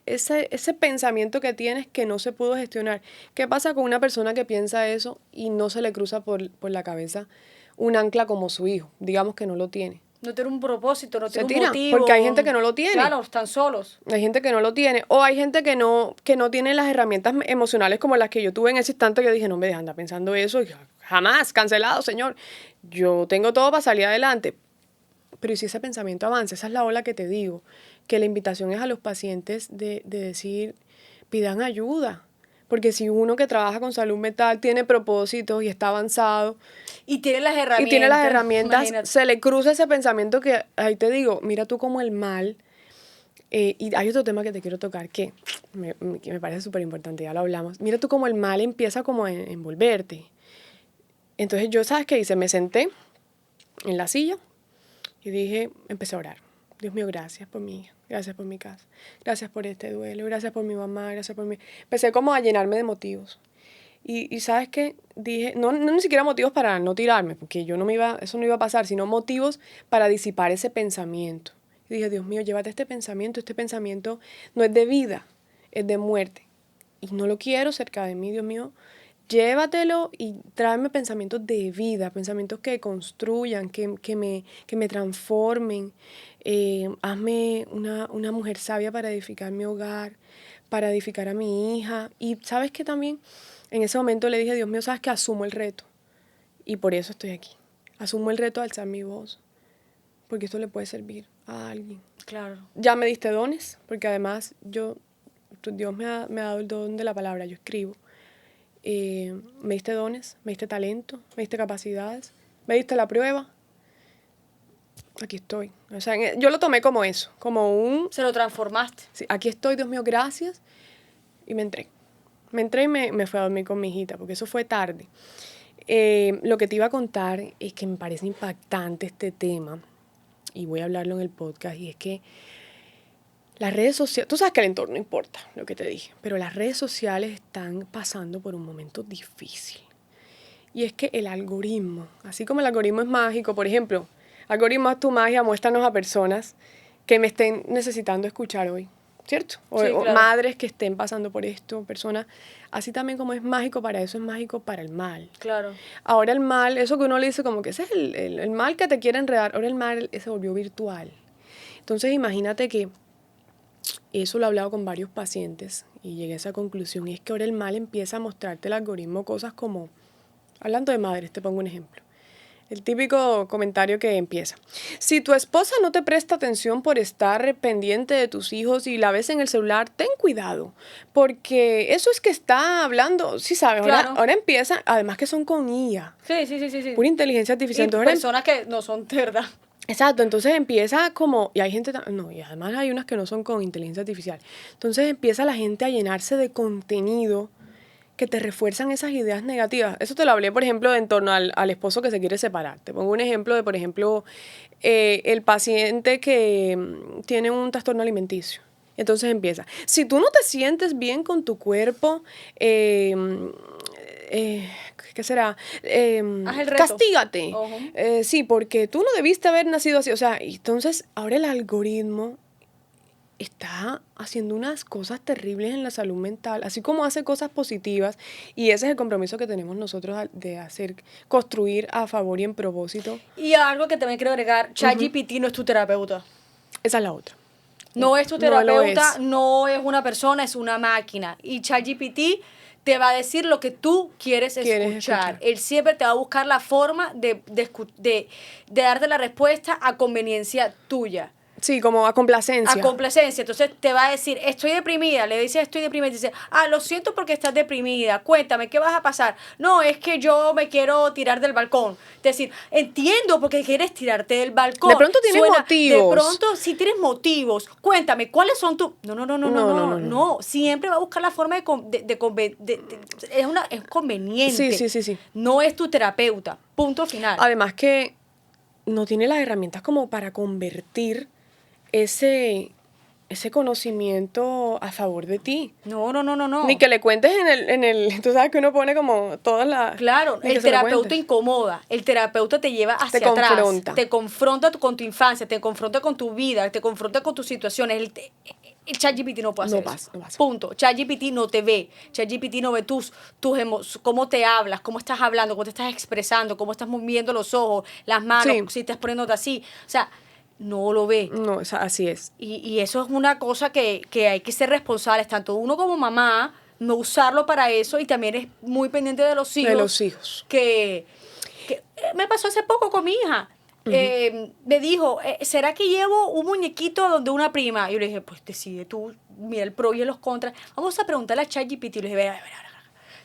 pensamiento que tienes que no se pudo gestionar. ¿Qué pasa con una persona que piensa eso y no se le cruza por la cabeza un ancla como su hijo? Digamos que no lo tiene. No tiene un propósito, no tiene un motivo. Porque hay gente que no lo tiene. Claro, están solos. Hay gente que no lo tiene. O hay gente que no tiene las herramientas emocionales como las que yo tuve en ese instante. Yo dije, no me anda pensando eso. Y jamás, cancelado, señor. Yo tengo todo para salir adelante. Pero ¿y si ese pensamiento avanza? Esa es la ola que te digo. Que la invitación es a los pacientes de decir, pidan ayuda. Porque si uno que trabaja con salud mental tiene propósitos y está avanzado y tiene las herramientas, imagínate. Se le cruza ese pensamiento que, ahí te digo, mira tú como el mal, y hay otro tema que te quiero tocar que me parece súper importante, ya lo hablamos, mira tú como el mal empieza como a envolverte. Entonces yo, ¿sabes qué hice? Me senté en la silla y dije, empecé a orar. Dios mío, gracias por mi hija, gracias por mi casa, gracias por este duelo, gracias por mi mamá, gracias por mi... Empecé como a llenarme de motivos. Y ¿sabes qué? Dije, no ni siquiera motivos para no tirarme, porque eso no iba a pasar, sino motivos para disipar ese pensamiento. Y dije, Dios mío, llévate este pensamiento no es de vida, es de muerte. Y no lo quiero cerca de mí, Dios mío. Llévatelo y tráeme pensamientos de vida, pensamientos que construyan, que me transformen. Hazme una mujer sabia para edificar mi hogar, para edificar a mi hija. Y ¿sabes qué también? En ese momento le dije, Dios mío, ¿sabes qué? Asumo el reto. Y por eso estoy aquí. Asumo el reto de alzar mi voz. Porque esto le puede servir a alguien. Claro. Ya me diste dones, porque además Dios me ha dado el don de la palabra, yo escribo. Me diste dones, me diste talento, me diste capacidades, me diste la prueba. Aquí estoy. O sea, yo lo tomé como eso, como un... Se lo transformaste. Sí, aquí estoy, Dios mío, gracias. Y me entré. Me entré y me fui a dormir con mi hijita, porque eso fue tarde. Lo que te iba a contar es que me parece impactante este tema, y voy a hablarlo en el podcast, y es que las redes sociales, tú sabes que el entorno importa, lo que te dije, pero las redes sociales están pasando por un momento difícil. Y es que el algoritmo, así como el algoritmo es mágico, por ejemplo, algoritmo haz tu magia, muéstranos a personas que me estén necesitando escuchar hoy, ¿cierto? O claro. madres que estén pasando por esto, personas, así también como es mágico para eso, es mágico para el mal. Claro. Ahora el mal, eso que uno le dice como que ese es el mal que te quiere enredar, ahora el mal se volvió virtual. Entonces imagínate que eso lo he hablado con varios pacientes y llegué a esa conclusión, y es que ahora el mal empieza a mostrarte el algoritmo cosas como, hablando de madres, te pongo un ejemplo. El típico comentario que empieza. Si tu esposa no te presta atención por estar pendiente de tus hijos y la ves en el celular, ten cuidado, porque eso es que está hablando, sí sabes, claro. ahora empieza, además que son con IA. Sí. Pura inteligencia artificial. Y personas que no son de verdad. Exacto, entonces empieza como, y hay gente, no, y además hay unas que no son con inteligencia artificial. Entonces empieza la gente a llenarse de contenido que te refuerzan esas ideas negativas. Eso te lo hablé, por ejemplo, en torno al esposo que se quiere separar. Te pongo un ejemplo de, por ejemplo, el paciente que tiene un trastorno alimenticio. Entonces empieza, si tú no te sientes bien con tu cuerpo, ¿qué será? Haz el reto. Castígate. Uh-huh. Sí, porque tú no debiste haber nacido así. O sea, entonces ahora el algoritmo está haciendo unas cosas terribles en la salud mental, así como hace cosas positivas, y ese es el compromiso que tenemos nosotros de hacer, construir a favor y en propósito. Y algo que también quiero agregar, ChatGPT no es tu terapeuta. Esa es la otra. No es tu terapeuta, no es una persona, es una máquina. Y ChatGPT te va a decir lo que tú quieres escuchar. Él siempre te va a buscar la forma de darte la respuesta a conveniencia tuya. Sí, como a complacencia. A complacencia. Entonces te va a decir, estoy deprimida. Le dices, estoy deprimida. Y dice, lo siento porque estás deprimida. Cuéntame, ¿qué vas a pasar? No, es que yo me quiero tirar del balcón. Es decir, entiendo por qué quieres tirarte del balcón. De pronto tienes motivos. De pronto sí tienes motivos. Cuéntame, ¿cuáles son tus...? No. Siempre va a buscar la forma es conveniente. Sí. No es tu terapeuta. Punto final. Además que no tiene las herramientas como para convertir ese conocimiento a favor de ti. No. Ni que le cuentes en el tú sabes que uno pone como todas las... Claro, el terapeuta incomoda, el terapeuta te lleva hacia atrás, te confronta con tu infancia, te confronta con tu vida, te confronta con tus situaciones. ChatGPT no puede hacer eso. No pasa. Punto. ChatGPT no te ve. ChatGPT no ve tus cómo te hablas, cómo estás hablando, cómo te estás expresando, cómo estás moviendo los ojos, las manos, si estás poniéndote así. O sea, no lo ve. No, así es. Y eso es una cosa que hay que ser responsables, tanto uno como mamá, no usarlo para eso, y también es muy pendiente de los hijos. De los hijos. Que me pasó hace poco con mi hija. Me dijo, ¿será que llevo un muñequito donde una prima? Y yo le dije, pues decide tú, mira el pro y los contras. Vamos a preguntarle a ChatGPT. Y le dije, a ver.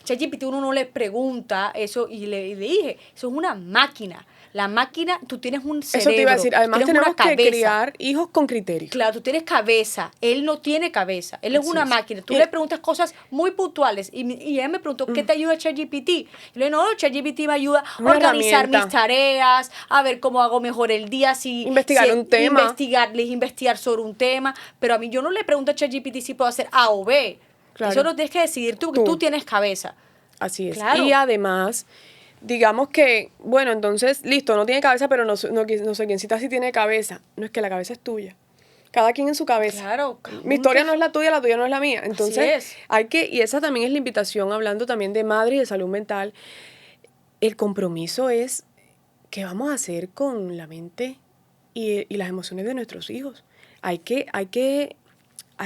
ChatGPT uno no le pregunta eso, y le dije, eso es una máquina. La máquina, tú tienes un cerebro. Eso te iba a decir, además tenemos que criar hijos con criterio. Claro, tú tienes cabeza, él no tiene cabeza, él es una máquina. Tú le preguntas cosas muy puntuales, y ella me preguntó, ¿qué te ayuda ChatGPT? Y le dije, no, ChatGPT me ayuda a organizar mis tareas, a ver cómo hago mejor el día, investigar un tema. Investigar sobre un tema, pero a mí yo no le pregunto a ChatGPT si puedo hacer A o B. Claro. Eso lo tienes que decidir tú, porque tú tienes cabeza. Así es. Claro. Y además, digamos que, bueno, entonces, listo, no tiene cabeza, pero no sé quién cita si tiene cabeza. No, es que la cabeza es tuya. Cada quien en su cabeza. Claro. Mi historia no es la tuya no es la mía. Entonces, y esa también es la invitación, hablando también de madre y de salud mental. El compromiso es qué vamos a hacer con la mente y las emociones de nuestros hijos. Hay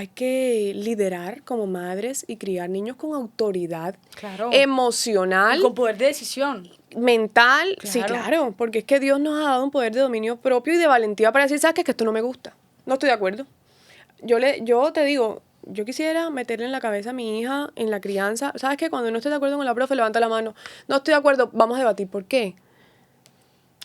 que liderar como madres y criar niños con autoridad emocional. Y con poder de decisión. Mental, sí, claro, porque es que Dios nos ha dado un poder de dominio propio y de valentía para decir, ¿sabes qué? Que esto no me gusta, no estoy de acuerdo. Yo te digo, yo quisiera meterle en la cabeza a mi hija en la crianza, ¿sabes qué? Cuando no estoy de acuerdo con la profe, levanta la mano. No estoy de acuerdo, vamos a debatir, ¿por qué?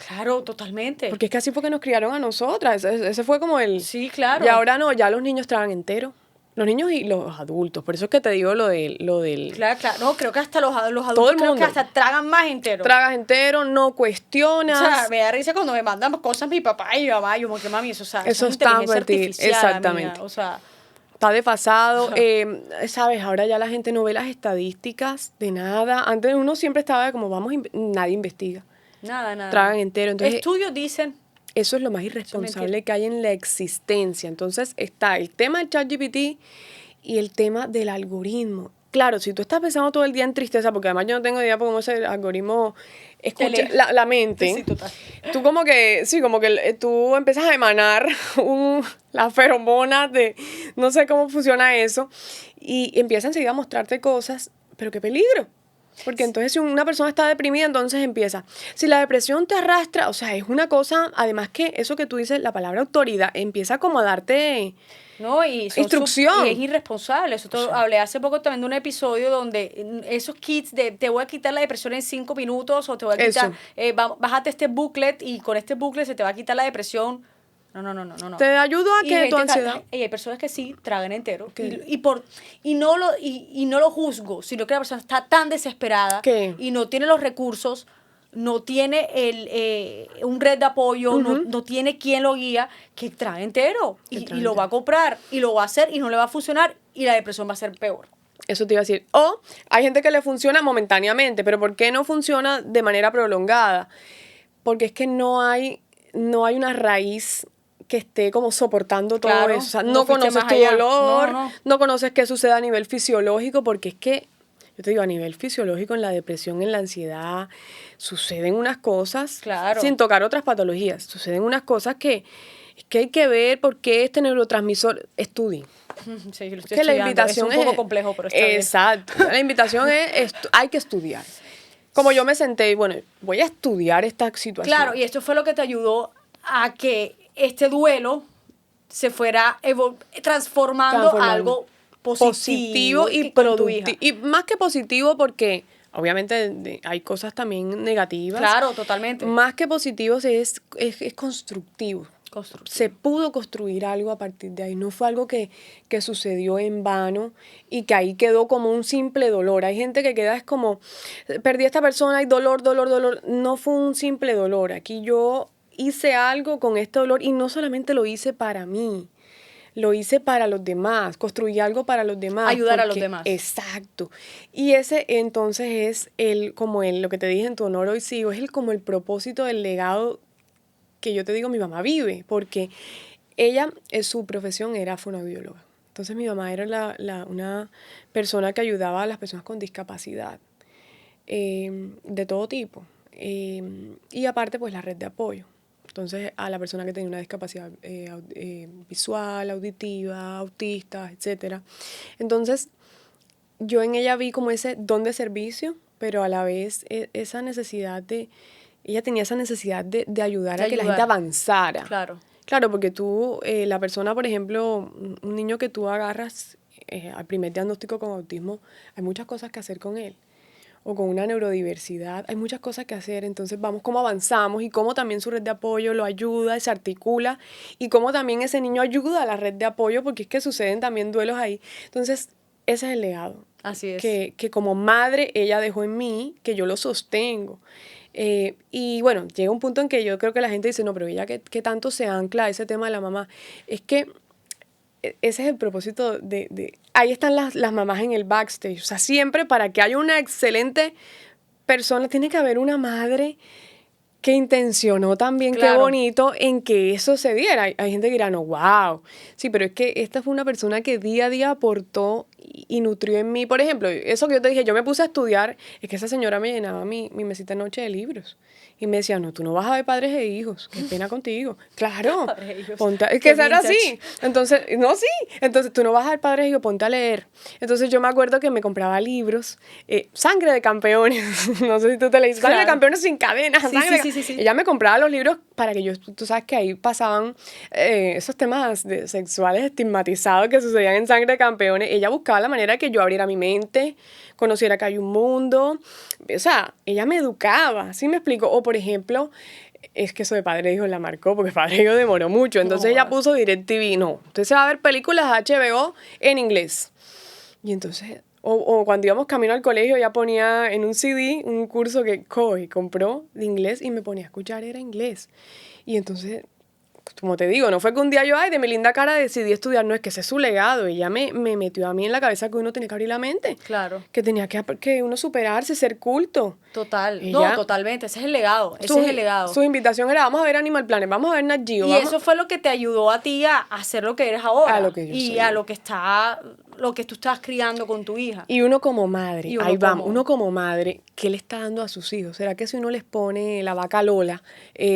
Claro, totalmente. Porque es que así fue que nos criaron a nosotras, ese fue como el... Sí, claro. Y ahora no, ya los niños tragan entero. Los niños y los adultos, por eso es que te digo lo del... Claro, no, creo que hasta los adultos todo el mundo. Creo que hasta tragan más entero. Tragas entero, no cuestionas. O sea, me da risa cuando me mandan cosas mi papá y mi mamá, yo como que mami, eso está es inteligencia artificial, exactamente. Amiga, o sea... Está desfasado, ¿sabes? Ahora ya la gente no ve las estadísticas de nada. Antes uno siempre estaba como, nadie investiga. Nada. Tragan entero. Entonces, estudios dicen... Eso es lo más irresponsable que hay en la existencia. Entonces está el tema del ChatGPT y el tema del algoritmo. Claro, si tú estás pensando todo el día en tristeza, porque además yo no tengo idea por cómo ese algoritmo escucha la mente. Sí, total. Tú como que tú empiezas a emanar las feromonas de, no sé cómo funciona eso, y empieza enseguida a mostrarte cosas, pero qué peligro. Porque entonces si una persona está deprimida, entonces empieza. Si la depresión te arrastra, o sea, es una cosa, además que eso que tú dices, la palabra autoridad, empieza como a darte instrucción. Y es irresponsable. Eso hablé hace poco también de un episodio donde esos kits de te voy a quitar la depresión en 5 minutos, o te voy a quitar, bájate este booklet y con este booklet se te va a quitar la depresión. No. Te ayudo a que tu ansiedad... Y hay personas que sí tragan entero. Y no lo juzgo, sino que la persona está tan desesperada y no tiene los recursos, no tiene un red de apoyo, no tiene quien lo guía, que traga entero. Y lo va a comprar, y lo va a hacer, y no le va a funcionar, y la depresión va a ser peor. Eso te iba a decir. O hay gente que le funciona momentáneamente, pero ¿por qué no funciona de manera prolongada? Porque es que no hay una raíz que esté como soportando todo eso. O sea, no conoces tu dolor, no conoces qué sucede a nivel fisiológico, porque es que, yo te digo, a nivel fisiológico, en la depresión, en la ansiedad, suceden unas cosas, sin tocar otras patologías, suceden unas cosas que hay que ver por qué este neurotransmisor estudie. Sí, yo lo estoy estudiando. La invitación es un poco complejo, pero está bien. Exacto. La invitación es, hay que estudiar. Como yo me senté, bueno, voy a estudiar esta situación. Claro, y esto fue lo que te ayudó a que este duelo se fuera transformando a algo positivo y productivo. Y más que positivo, porque obviamente hay cosas también negativas. Claro, totalmente. Más que positivos es constructivo. Se pudo construir algo a partir de ahí. No fue algo que sucedió en vano y que ahí quedó como un simple dolor. Hay gente que queda es como, perdí a esta persona y dolor. No fue un simple dolor. Aquí yo hice algo con este dolor y no solamente lo hice para mí, lo hice para los demás, construí algo para los demás. Ayudar a los demás. Exacto. Y ese entonces es lo que te dije en tu honor hoy sigo, es como el propósito del legado que yo te digo mi mamá vive, porque ella, su profesión era fonoaudióloga. Entonces mi mamá era una persona que ayudaba a las personas con discapacidad de todo tipo. Y aparte, pues la red de apoyo. Entonces, a la persona que tenía una discapacidad visual, auditiva, autista, etc. Entonces, yo en ella vi como ese don de servicio, pero a la vez esa necesidad ella tenía esa necesidad de ayudar a que la gente avanzara. Claro. Claro, porque tú, la persona, por ejemplo, un niño que tú agarras al primer diagnóstico con autismo, hay muchas cosas que hacer con él. O con una neurodiversidad, hay muchas cosas que hacer, entonces vamos cómo avanzamos y cómo también su red de apoyo lo ayuda, se articula y cómo también ese niño ayuda a la red de apoyo porque es que suceden también duelos ahí. Entonces, ese es el legado. Así es. Que como madre ella dejó en mí, que yo lo sostengo. Y bueno, llega un punto en que yo creo que la gente dice, no, pero ella ¿qué tanto se ancla a ese tema de la mamá? Es que ese es el propósito ahí están las mamás en el backstage. O sea, siempre para que haya una excelente persona, tiene que haber una madre que intencionó también, claro, qué bonito, en que eso se diera. Hay gente que dirá, no, wow. Sí, pero es que esta fue una persona que día a día aportó y nutrió en mí. Por ejemplo, eso que yo te dije, yo me puse a estudiar, es que esa señora me llenaba mi mesita de noche de libros. Y me decía, no, tú no vas a ver Padres e Hijos, qué pena contigo. Claro, es que era así. Entonces, no, sí. Entonces, tú no vas a ver Padres e Hijos, ponte a leer. Entonces, yo me acuerdo que me compraba libros, Sangre de Campeones, no sé si tú te leíste, claro. Sangre de Campeones sin cadenas. Sí. Ella me compraba los libros para que tú sabes que ahí pasaban esos temas sexuales estigmatizados que sucedían en Sangre de Campeones. Ella buscaba la manera de que yo abriera mi mente, conociera que hay un mundo. O sea, ella me educaba, ¿sí me explico? O, por ejemplo, es que eso de Padre e Hijo la marcó, porque Padre e Hijo demoró mucho. Entonces ella puso DirecTV, no. Entonces se va a ver películas HBO en inglés. Y entonces, o cuando íbamos camino al colegio, ella ponía en un CD un curso que compró de inglés y me ponía a escuchar, era inglés. Y entonces, como te digo, no fue que un día yo, de mi linda cara decidí estudiar, no, es que ese es su legado. Ella me metió a mí en la cabeza que uno tenía que abrir la mente. Claro. Que tenía que uno superarse, ser culto. Total. No, totalmente. Ese es el legado. Ese es el legado. Su invitación era, vamos a ver Animal Planet, vamos a ver Nat Geo. Y eso fue lo que te ayudó a ti a hacer lo que eres ahora. A lo que yo soy. Y a lo que tú estás criando con tu hija. Y uno como madre, uno como madre, ¿qué le está dando a sus hijos? ¿Será que si uno les pone la vaca Lola,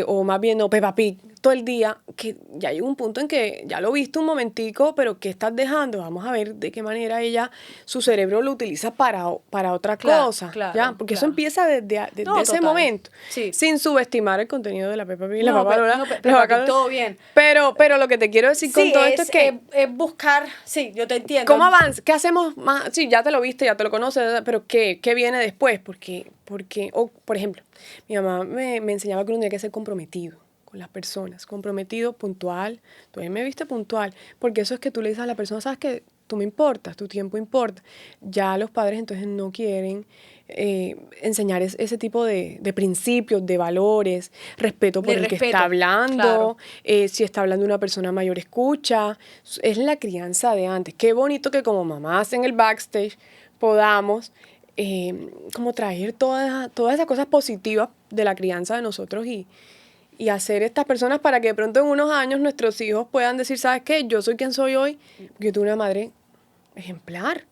o más bien Peppa Pig, todo el día, que ya llega un punto en que ya lo viste un momentico, pero ¿qué estás dejando? Vamos a ver de qué manera su cerebro lo utiliza para otra cosa, claro, ¿ya? Porque eso empieza desde ese momento, sí. Sin subestimar el contenido de la Peppa Pig y la vaca Lola. Peppa Pig, todo bien. Pero lo que te quiero decir con todo esto es que... es buscar, sí, yo te entiendo. ¿Cómo avanza? ¿Qué hacemos más? Sí, ya te lo viste, ya te lo conoces, pero ¿qué viene después? Porque por ejemplo, mi mamá me enseñaba que uno tenía que ser comprometido con las personas, comprometido, puntual. Tú a mí me viste puntual, porque eso es que tú le dices a la persona, sabes que tú me importas, tu tiempo importa. Ya los padres entonces no quieren enseñar ese tipo de principios, de valores, respeto por el que está hablando, claro. Si está hablando una persona mayor, escucha. Es la crianza de antes. Qué bonito que como mamás en el backstage podamos como traer todas esas cosas positivas de la crianza de nosotros y hacer estas personas para que de pronto en unos años nuestros hijos puedan decir, ¿sabes qué? Yo soy quien soy hoy, porque yo tuve una madre ejemplar.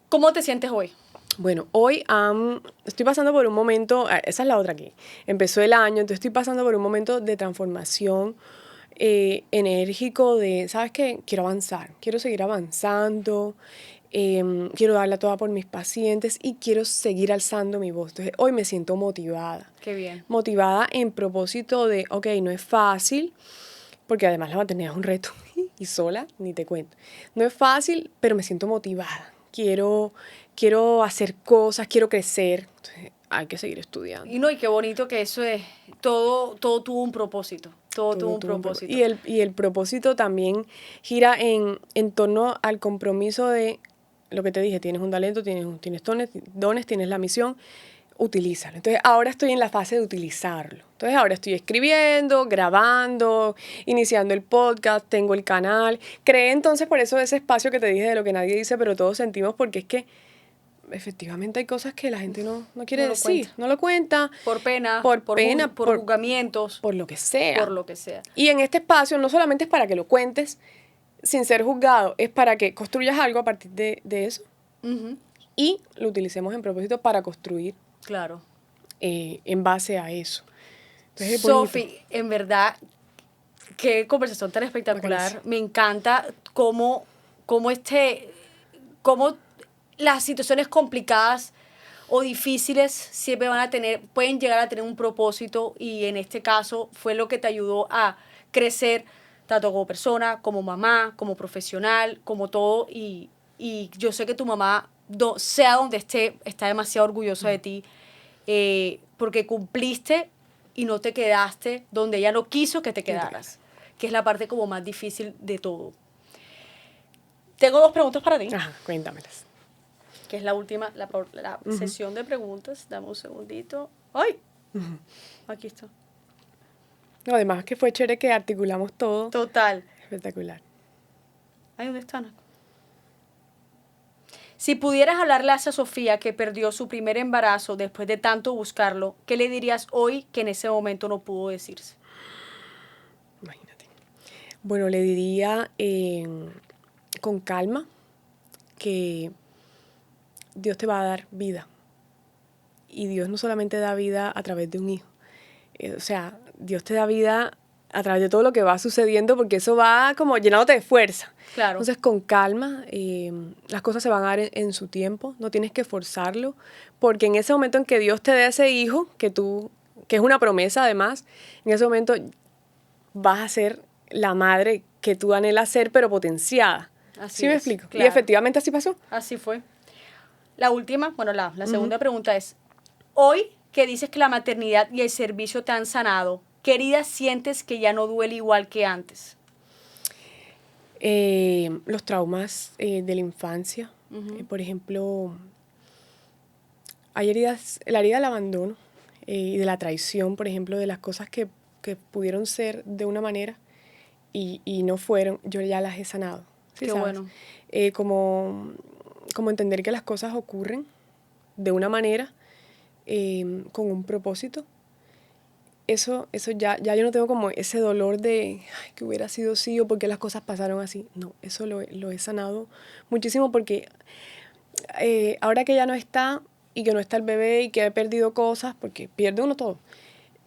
¿Cómo te sientes hoy? Bueno, hoy estoy pasando por un momento, esa es la otra aquí, empezó el año, entonces estoy pasando por un momento de transformación enérgico ¿sabes qué? Quiero avanzar, quiero seguir avanzando, quiero darla toda por mis pacientes y quiero seguir alzando mi voz. Entonces, hoy me siento motivada. Qué bien. Motivada en propósito de, no es fácil, porque además la maternidad es un reto y sola, ni te cuento. No es fácil, pero me siento motivada. Quiero hacer cosas, quiero crecer. Entonces, hay que seguir estudiando. Y qué bonito que eso es, todo tuvo un propósito. Todo tuvo un propósito. Y el propósito también gira en torno al compromiso de lo que te dije, tienes un talento, tienes dones, tienes la misión, utilízalo. Entonces, ahora estoy en la fase de utilizarlo. Entonces, ahora estoy escribiendo, grabando, iniciando el podcast, tengo el canal. Creé entonces por eso ese espacio que te dije de lo que nadie dice, pero todos sentimos, porque es que efectivamente hay cosas que la gente no quiere decir, no lo cuenta. Por pena, por juzgamientos. Por lo que sea. Por lo que sea. Y en este espacio no solamente es para que lo cuentes, sin ser juzgado, es para que construyas algo a partir de eso y lo utilicemos en propósito para construir. Claro. En base a eso. Sofi, en verdad, qué conversación tan espectacular. Me encanta cómo las situaciones complicadas o difíciles siempre pueden llegar a tener un propósito, y en este caso fue lo que te ayudó a crecer tanto como persona, como mamá, como profesional, como todo, y yo sé que tu mamá, sea donde esté, está demasiado orgullosa de ti, porque cumpliste y no te quedaste donde ella no quiso que te quedaras, que es la parte como más difícil de todo. Tengo 2 preguntas para ti. Ajá, cuéntamelas. Que es la última, la sesión de preguntas. Dame un segundito. ¡Ay! Aquí está. No, además que fue chévere que articulamos todo. Total. Espectacular. Ay, ¿dónde están? Si pudieras hablarle a esa Sofía que perdió su primer embarazo después de tanto buscarlo, ¿qué le dirías hoy que en ese momento no pudo decirse? Imagínate. Bueno, le diría con calma que Dios te va a dar vida. Y Dios no solamente da vida a través de un hijo. O sea, Dios te da vida a través de todo lo que va sucediendo, porque eso va como llenándote de fuerza. Claro. Entonces, con calma, las cosas se van a dar en su tiempo, no tienes que forzarlo, porque en ese momento en que Dios te dé ese hijo, que es una promesa además, en ese momento vas a ser la madre que tú anhelas ser, pero potenciada. ¿Sí me explico? Claro. Y efectivamente así pasó. Así fue. La última, bueno, la segunda pregunta es, hoy que dices que la maternidad y el servicio te han sanado, ¿qué heridas sientes que ya no duele igual que antes? Los traumas de la infancia. Por ejemplo, hay heridas, la herida del abandono y de la traición, por ejemplo, de las cosas que pudieron ser de una manera y no fueron, yo ya las he sanado. ¿Sí, Qué sabes? bueno. Como entender que las cosas ocurren de una manera, con un propósito. Eso ya yo no tengo como ese dolor de que hubiera sido sí o porque las cosas pasaron así. No, eso lo he sanado muchísimo, porque ahora que ya no está y que no está el bebé y que he perdido cosas, porque pierde uno todo,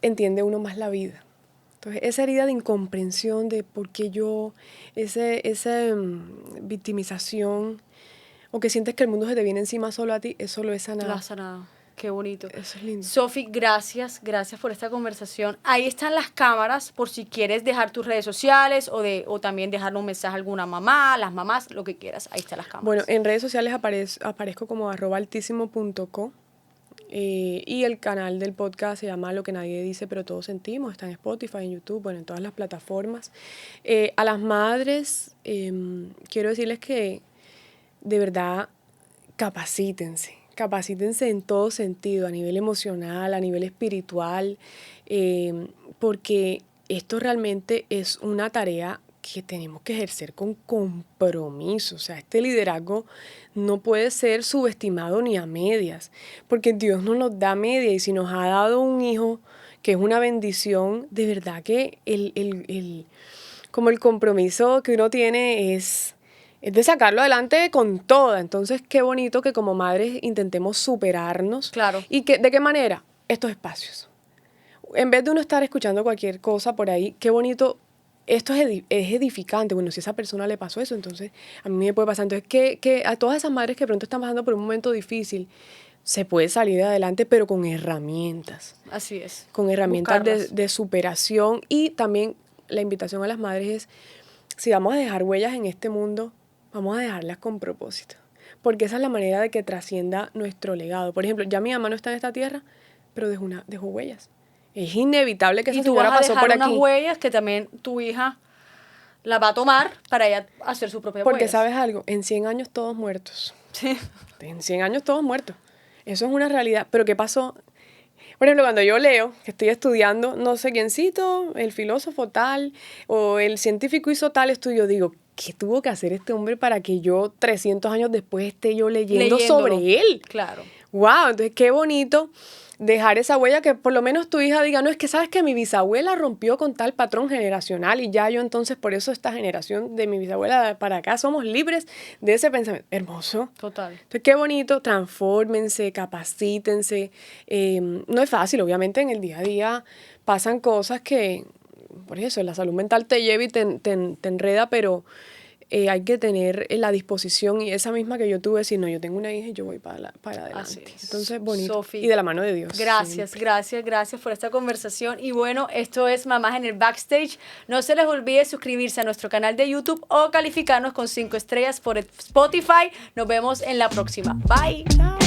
entiende uno más la vida. Entonces, esa herida de incomprensión de por qué yo, esa victimización, o que sientes que el mundo se te viene encima solo a ti, eso lo he sanado. Lo has sanado. Qué bonito. Eso es lindo. Sofi, gracias por esta conversación. Ahí están las cámaras por si quieres dejar tus redes sociales o también dejar un mensaje a alguna mamá, las mamás, lo que quieras. Ahí están las cámaras. Bueno, en redes sociales aparezco como @altísimo.co y el canal del podcast se llama Lo que nadie dice pero todos sentimos. Está en Spotify, en YouTube, bueno, en todas las plataformas. A las madres quiero decirles que de verdad capacítense en todo sentido, a nivel emocional, a nivel espiritual, porque esto realmente es una tarea que tenemos que ejercer con compromiso. O sea, este liderazgo no puede ser subestimado ni a medias, porque Dios no nos da media, y si nos ha dado un hijo que es una bendición, de verdad que como el compromiso que uno tiene es de sacarlo adelante con toda. Entonces, qué bonito que como madres intentemos superarnos. Claro. ¿Y de qué manera? Estos espacios. En vez de uno estar escuchando cualquier cosa por ahí, qué bonito, esto es edificante. Bueno, si a esa persona le pasó eso, entonces a mí me puede pasar. Entonces, que a todas esas madres que pronto están pasando por un momento difícil, se puede salir adelante, pero con herramientas. Así es. Con herramientas de superación. Y también la invitación a las madres es, si vamos a dejar huellas en este mundo, vamos a dejarlas con propósito, porque esa es la manera de que trascienda nuestro legado. Por ejemplo, ya mi mamá no está en esta tierra, pero dejó huellas. Es inevitable que esa señora pasó por aquí. Y tú vas a dejar unas huellas que también tu hija la va a tomar para ella hacer su propia huella. Porque ¿sabes algo? En 100 años todos muertos. Sí. En 100 años todos muertos. Eso es una realidad. Pero ¿qué pasó? Por ejemplo, cuando yo leo, que estoy estudiando, no sé quiéncito, el filósofo tal, o el científico hizo tal estudio, digo, ¿qué tuvo que hacer este hombre para que yo 300 años después esté yo leyendo sobre él? Claro. ¡Wow! Entonces, qué bonito dejar esa huella que por lo menos tu hija diga, no, es que sabes que mi bisabuela rompió con tal patrón generacional y ya yo entonces por eso esta generación de mi bisabuela para acá somos libres de ese pensamiento. Hermoso. Total. Entonces, qué bonito, transfórmense, capacítense. No es fácil, obviamente en el día a día pasan cosas que, por eso, la salud mental te lleva y te enreda, pero hay que tener la disposición y esa misma que yo tuve, decir, no, yo tengo una hija y yo voy para adelante. Entonces, bonito. Sophie, y de la mano de Dios. Gracias por esta conversación. Y bueno, esto es Mamás en el Backstage. No se les olvide suscribirse a nuestro canal de YouTube o calificarnos con 5 estrellas por Spotify. Nos vemos en la próxima. Bye. Chao.